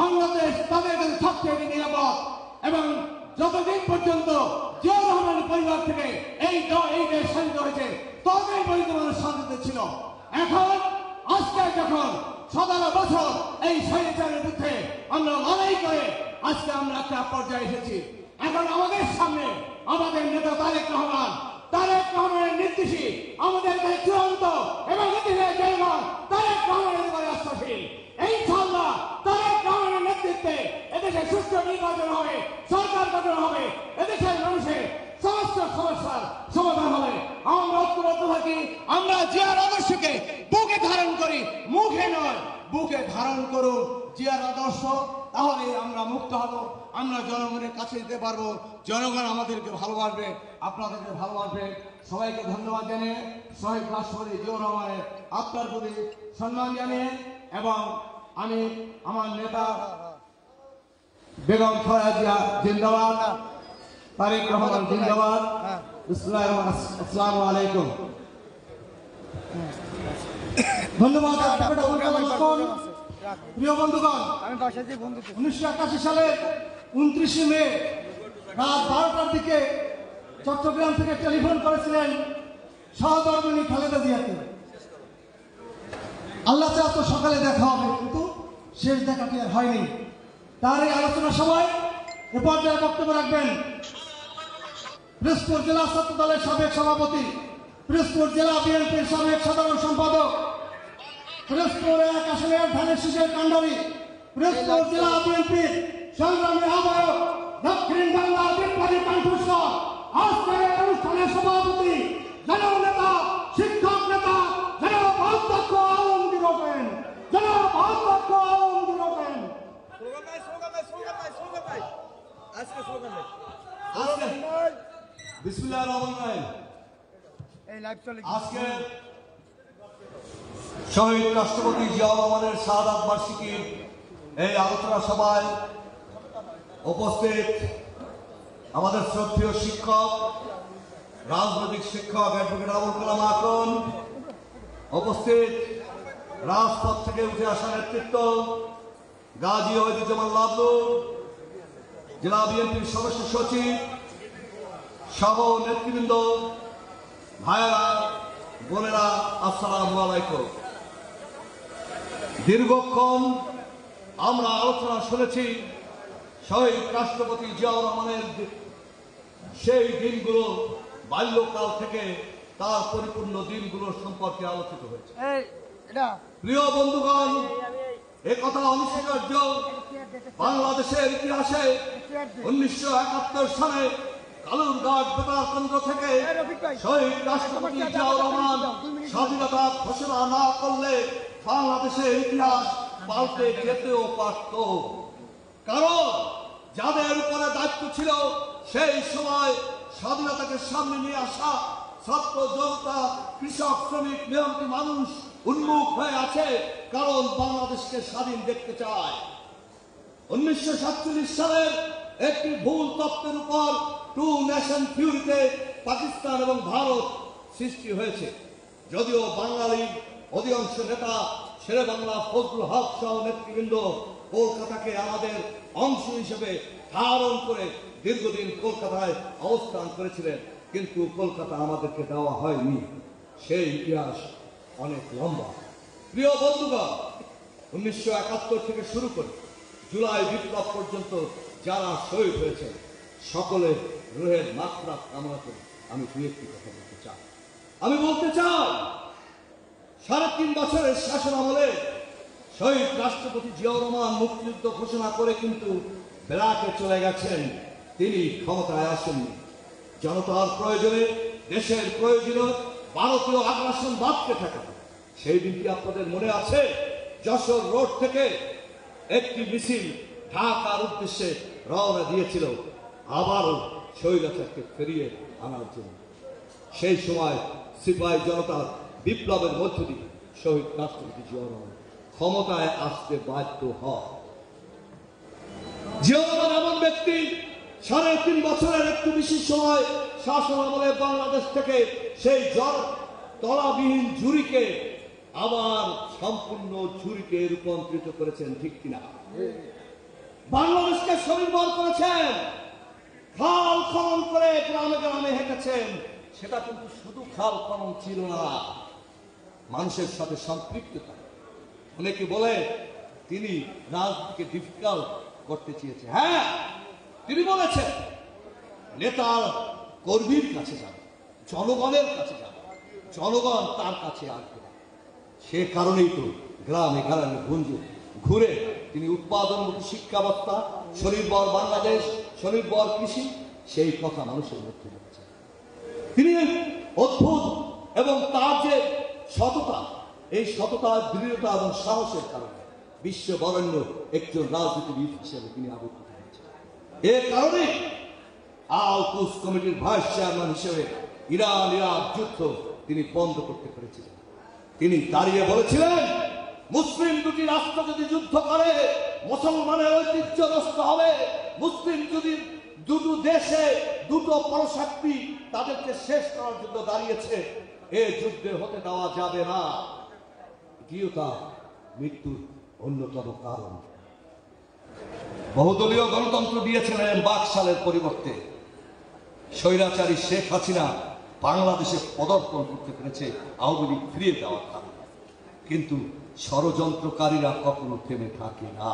বাংলাদেশ তাদের কাছে সবচেয়ে নিরাপদ, এবং যতদিন পর্যন্ত জিয়াউর রহমানের পরিবার থেকে এই দেশ স্বাধীন হয়েছে ততদিন পর্যন্ত মানুষ শান্তিতে ছিল। এখন আজকে যখন 17 বছর এই স্বৈরাচারের বিরুদ্ধে আমরা লড়াই করে আজকে আমরা একটা পর্যায়ে এসেছি, এখন আমাদের সামনে আমাদের নেতা তারেক রহমানের নির্দেশে আমাদের কাছে চূড়ান্ত এবং তারেক রহমানের উপরে আস্থাশীল। ইনশাআল্লাহ তারেক রহমানের নেতৃত্বে এদেশে সুষ্ঠু নির্বাচন হবে, সরকার গঠন হবে, এদেশের মানুষের সমস্ত সমস্যার সমাধান হবে। আমরা ঐক্যবদ্ধ থাকি, আমরা জিয়ার আদর্শকে বুকে ধারণ করি, মুখে নয় বুকে ধারণ করুন জিয়ার আদর্শ, তাহলে আমরা মুক্ত হব, আমরা জনগণের কাছে দিতে পারবো, জনগণ আমাদেরকে ভালোবাসবে, আপনাদেরকে ভালোবাসবে। সবাইকে ধন্যবাদ জানিয়ে শহীদ রাষ্ট্রপতি জিয়াউর রহমানের আত্মার প্রতি সম্মান জানিয়ে, এবং আমি আমার নেতা বেগম খালেদা জিয়া জিন্দাবাদ, তারেক রহমান জিন্দাবাদ। আসসালামু আলাইকুম। ধন্যবাদ। প্রিয় বন্ধুগণ, 1981 সালে 29 মে রাত 12টার দিকে চট্টগ্রাম থেকে টেলিফোন করেছিলেন সহধর্মিণী খালেদা জিয়াকে। আল্লাহ চাহ তো সকালে দেখা হবে, কিন্তু শেষ দেখাটি আর হয়নি। তার এই আলোচনা সভায় এ পর্যায়ে বক্তব্য রাখবেন পিরোজপুর জেলা ছাত্র দলের সাবেক সভাপতি, পিরোজপুর জেলা বিএনপির সাবেক সাধারণ সম্পাদক, পিরোজপুর 1 আসনের ধানের শীষের কাণ্ডারী, পিরোজপুর জেলা বিএনপির সংগ্রামী আহ্বায়ক, দক্ষিণ বাংলার বিপ্লবী কণ্ঠস্বর, আজকের এই অনুষ্ঠানের সভাপতি, জননেতা, শিক্ষক নেতা, জনাব অধ্যক্ষ আলমগীর হোসেন, জনাব অধ্যক্ষ আলমগীর হোসেন। বিসমিল্লাহির রহমানির রহিম। আজকে শহীদ রাষ্ট্রপতি জিয়াউর রহমানের শাহাদাত বার্ষিকীর এই আলোচনা সভায় উপস্থিত আমাদের শ্রদ্ধেয় শিক্ষক, রাজনৈতিক শিক্ষক অ্যাডভোকেট আবুল কালাম আকন, উপস্থিত রাজপথ থেকে উঠে আসা নেতৃত্ব, গাজী ওহিদুজ্জামান লাবলু, জেলা বিএনপির সদস্য সচিব, সহ নেতৃবৃন্দ, ভাইয়েরা, বোনেরা, আসসালামু আলাইকুম। দীর্ঘক্ষণ আমরা আলোচনা শুনেছি শহীদ রাষ্ট্রপতি জিয়াউর রহমানের সেই দিনগুলো, বাল্যকাল থেকে তার পরিপূর্ণ দিনগুলোর সম্পর্কে আলোচিত হয়েছে। প্রিয় বন্ধুগণ, একথা অনস্বীকার্য। বাংলাদেশের ইতিহাসে 1971 সালে কালুরঘাট বেতার কেন্দ্র থেকে শহীদ রাষ্ট্রপতি জিয়াউর রহমান স্বাধীনতা ঘোষণা না করলে বাংলাদেশের ইতিহাস পাল্টে যেতেও পারত। কারণ যাদের উপরে দায়িত্ব ছিল সেই সময় স্বাধীনতাকে সামনে নিয়ে আসা ছাত্র জনতা, কৃষক, শ্রমিক, মেহনতি মানুষ উন্মুখ হয়ে আছে, কারণ বাংলাদেশকে স্বাধীন দেখতে চায়। 1947 সালের একটি ভুল তত্ত্বের উপর টু নেশন থিওরিতে পাকিস্তান এবং ভারত সৃষ্টি হয়েছে। যদিও বাঙালির অধিকাংশ নেতা শেরে বাংলা ফজলুল হক সহ নেতৃবৃন্দ কলকাতাকে আমাদের অংশ হিসেবে ধারণ করে দীর্ঘদিন কলকাতায় অবস্থান করেছিলেন, কিন্তু কলকাতা আমাদেরকে দেওয়া হয়নি। সেই ইতিহাস অনেক লম্বা। প্রিয় বন্ধুগণ, 1971 থেকে শুরু করে জুলাই বিপ্লব পর্যন্ত যারা শহীদ হয়েছে সকলের রুহের মাত্রা কামনা করে আমি দু একটি কথা বলতে চাই। আমি বলতে চাই 3.5 বছরের শাসন আমলে শহীদ রাষ্ট্রপতি জিয়াউর রহমান মুক্তিযুদ্ধ ঘোষণা করে কিন্তু বেড়াকে চলে গেছেন। তিনি ক্ষমতায় আসেননি। জনতার প্রয়োজনে, দেশের প্রয়োজনে ভারতীয় আগ্রাসন বাদকে থাকে। সেই দিনটি আপনাদের মনে আছে? যশোর রোড থেকে একটি মিছিল ঢাকার উদ্দেশ্যে রওনা দিয়েছিল আবারও স্বৈরাচারকে ফিরিয়ে আনার জন্য। সেই সময় সিপাহী জনতার বিপ্লবের মধ্য দিয়ে শহীদ রাষ্ট্রপতি জিয়াউর রহমান ক্ষমতায় আসতে বাধ্য হয়। জিয়াউর রহমান এমন ব্যক্তি 3.5 বছরের একটু বেশি সময় শাসন আমলে বাংলাদেশ থেকে সেই তলাবিহীন ঝুড়িকে আবার সম্পূর্ণ ঝুড়িকে রূপান্তরিত করেছেন, ঠিক কিনা? বাংলাদেশকে স্বনির্ভর করেছেন, খাল খনন করে গ্রামে গ্রামে হেঁটেছেন। সেটা কিন্তু শুধু খাল খনন ছিল না, মানুষের সাথে সম্পৃক্ততা। অনেকে বলে তিনি রাজনীতিকে ডিফিকাল্ট করতে চেয়েছে। হ্যাঁ, তিনি বলেছেন নেতার কর্মীর কাছে যাবে, জনগণের কাছে যাবে, জনগণ তার কাছে আসবে। সে কারণেই তো গ্রামে গ্রামে ঘুরে তিনি উৎপাদনমুখী শিক্ষা ব্যবস্থা, স্বনির্ভর বাংলাদেশ, স্বনির্ভর কৃষি, সেই কথা মানুষের মধ্যে রেখেছেন। তিনি অদ্ভুত এবং তার যে সততা, এই সততা, দৃঢ়তা এবং সাহসের কারণে বিশ্ব বরেণ্য একজন রাজনীতিবিদ হিসেবে তিনি আবির্ভূত হয়েছেন। এর কারণে আউকুস কমিটির ভাইস চেয়ারম্যান হিসেবে ইরান ইরাক যুদ্ধ তিনি বন্ধ করতে পেরেছিলেন। তিনি দাঁড়িয়ে বলেছিলেন, মুসলিম দুটি রাষ্ট্র যদি যুদ্ধ করে মুসলমানের ঐতিহ্য নষ্ট হবে। মুসলিম যদি দুটো দেশে দুটো পরশক্তি তাদেরকে শেষ করার জন্য দাঁড়িয়েছে, এ যুদ্ধে হতে দেওয়া যাবে না। এটিও তার মৃত্যুর অন্যতম কারণ। বহুদলীয় গণতন্ত্র দিয়েছিলেন বাকশালের পরিবর্তে। স্বৈরাচারী শেখ হাসিনা বাংলাদেশে পদার্পণ করতে পেরেছে আওয়ামী লীগ ফিরিয়ে দেওয়ার কারণে। কিন্তু ষড়যন্ত্রকারীরা কখনো থেমে থাকে না।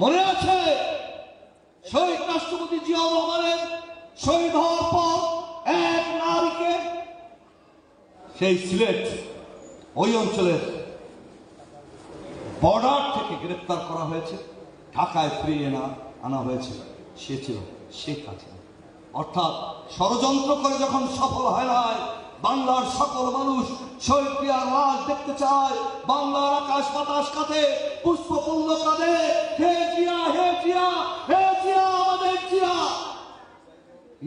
মনে আছে শহীদ রাষ্ট্রপতি জিয়াউর রহমানের শহীদ হওয়ার পর এক নারীকে সেই সিলেট ওই অঞ্চলের বর্ডার থেকে গ্রেপ্তার করা হয়েছে, ঢাকায় ফিরিয়ে আনা হয়েছে। সে ছিল শেখ হাসিনা। অর্থাৎ ষড়যন্ত্র করে যখন সফল হয় না, বাংলার সকল মানুষ শহীদ জিয়ার লাশ দেখতে চায়। বাংলার আকাশ বাতাস কাঁদে, পুষ্পপল্ল কাঁদে, হে জিয়া, হে জিয়া, হে জিয়া, আমাদের জিয়া।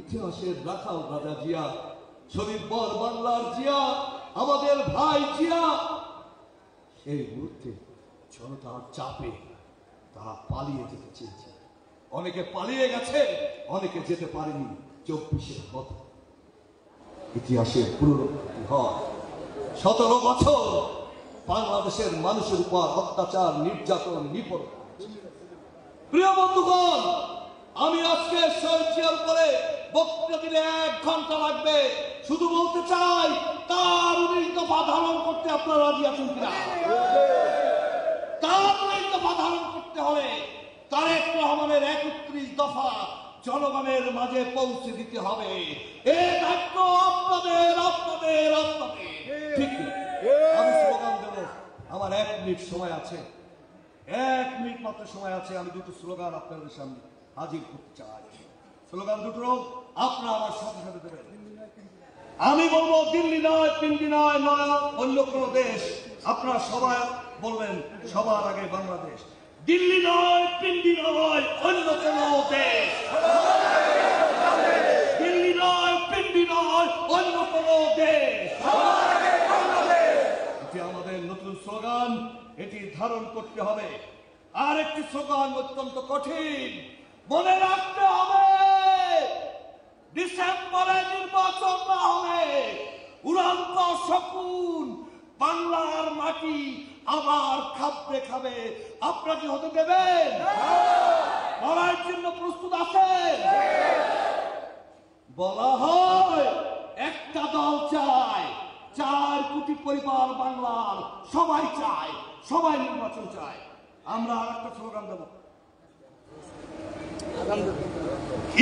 ইতিহাসের রাখাল রাজা জিয়া, স্বনির্ভর বাংলার জিয়া, আমাদের ভাই জিয়া। সেই মুহূর্তে জনতার চাপে তারা পালিয়ে যেতে চেয়েছে। অনেকে পালিয়ে গেছে, অনেকে যেতে পারেনি। 24-এর কথা ইতিহাসের পুনরাবৃত্তি হয়। 17 বছর বাংলাদেশের মানুষের উপর অত্যাচার, নির্যাতন, নিপীড়ন। প্রিয় বন্ধুগণ, আমি আজকে শহীদ জিয়ার উপরে বক্তৃতা দিলে 1 ঘন্টা লাগবে। শুধু বলতে চাই, তার 19 দফা ধারণ করতে আপনারা রাজি আছেন কিনা? তার 19 দফা ধারণ করতে হলে তারেক রহমানের 31 দফা জনগণের মাঝে পৌঁছে দিতে হবে। এই দায়িত্ব আপনাদের, আপনাদের, আপনাদের। ঠিক, আমি স্লোগান দেব। আমার 1 মিনিট সময় আছে। 1 মিনিট মাত্র সময় আছে, আমি দুটো স্লোগান আপনাদের সামনে হাজির করতে চাই। স্লোগান দুটো আপনারা আমার সাথে সাথে দেবেন। আমি বলবো দিল্লি নয়, পিন্ডি নয়, নয় অন্য কোনো দেশ। আপনারা সবাই বলবেন সবার আগে বাংলাদেশ। দিল্লি নয়, পিন্ডি নয়, অন্য কোনো দেশ। দিল্লি নয়, পিন্ডি নয়, অন্য কোনো দেশ। এটি আমাদের নতুন স্লোগান, এটি ধারণ করতে হবে। আর একটি স্লোগান অত্যন্ত কঠিন, মনে রাখতে হবে, ডিসেম্বরে নির্বাচন না হলে উড়ান্ত শকুন বাংলার মাটি আবার খাবে খাবে। আপনারা কি হতে দেবেন? লড়াইয়ের জন্য প্রস্তুত আছেন? বলা হয় একটা দল চায়, 4 কোটি পরিবার বাংলার, সবাই চায়, সবাই নির্বাচন চায়। আমরা আর একটা স্লোগান দেব,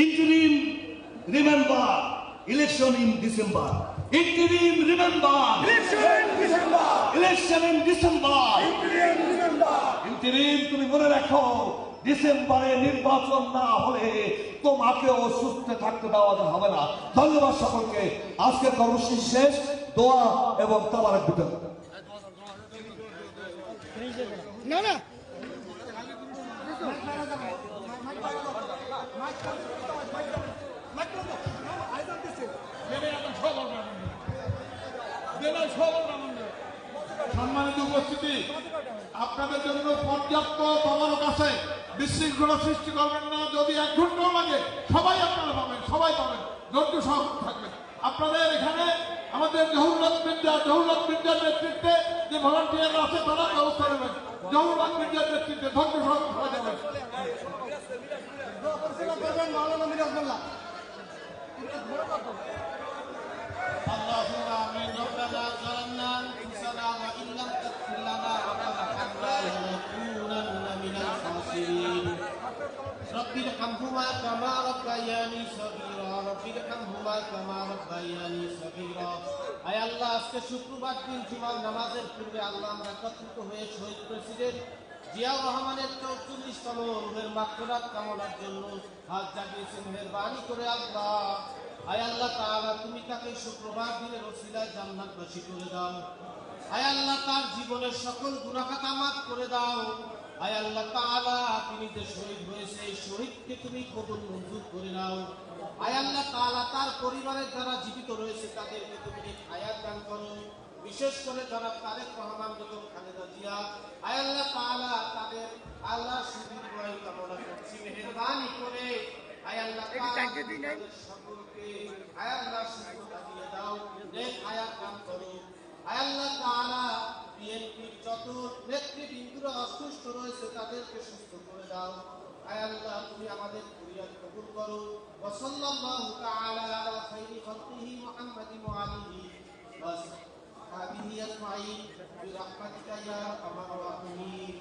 interim remember election in December. Interim remember election in December. Interim তুমি মনে রাখো, ডিসেম্বরে নির্বাচন না হলে তোমাকেও সুস্থ থাকতে দেওয়া হবে না। ধন্যবাদ সকলকে। আজকের কর্মসূচি শেষ, দোয়া এবং তাবারক বিতরণ। না না সম্মানিত উপস্থিতি, আপনাদের জন্য পর্যাপ্ত তদারক আছে। বিশৃঙ্খলা সৃষ্টি করবেন না। যদি 1 ঘন্টাও লাগে সবাই আপনারা পাবেন, সবাই পাবেন। ধৈর্য সহকারে থাকবেন। আপনাদের এখানে আমাদের জহুরুল্লাহ মির্জার নেতৃত্বে যে ভলান্টিয়াররা আছে তারা ব্যবস্থা নেবেন। জহুরুল্লাহ মির্জার নেতৃত্বে ধৈর্য সহকারে যাবেন। اللهم آمين. ربنا ظلمنا أنفسنا وإن لم تغفر لنا وترحمنا لنكونن من الخاسرين. رب ارحمهما كما ربياني صغيرا. رب ارحمهما كما ربياني صغيرا. আয় আল্লাহ, আজকে শুক্রবার দিন জুমার নামাজের পূর্বে আল্লাহ আমরা একত্রিত হয়ে শহীদ প্রেসিডেন্ট জিয়াউর রহমানের 44তম রুহের মাগফিরাত কামনার জন্য হাত জাগিয়েছেন। মেহেরবানি করে আল্লাহ, আয় আল্লাহ তাআলা তুমি তাকে শুক্রবার দিনের ওসিলায় জান্নাতবাসী করে দাও। আয় আল্লাহ তার জীবনের সকল গুনাহ খাতা মাফ করে দাও। আয় আল্লাহ তাআলা তিনি যে শহীদ হয়েছে, এই শহীদকে তুমি কবুল মঞ্জুর করে নাও। আয় আল্লাহ তাআলা তার পরিবারের যারা জীবিত রয়েছে তাদেরকে তুমি হায়াত দান করো। বিশেষ করে যারা তারেক রহমান বেগম খালেদা জিয়া, আয় আল্লাহ তাআলা তাদের আল্লাহ সুদীর্ঘায়ু কামনা করছি। মেহেরবানি করে আয় আল্লাহ সকলকে আয় আল্লাহ সুস্থতা দিয়ে দাও, নেক হায়াত দান করো। আয় আল্লাহ তাআলা বিএনপির যত নেতৃবৃন্দরা অসুস্থ রয়েছে তাদেরকে সুস্থ করে দাও। আয় আল্লাহ তুমি আমাদের ফরিয়াদ কবুল করো। ওয়া সাল্লাল্লাহু তাআলা আলা খাইরি খালকিহি মুহাম্মাদিন ওয়া আলিহি ওয়া সাহবিহি আজমাইন বিরহমাতিকা ইয়া আরহামার রাহিমিন।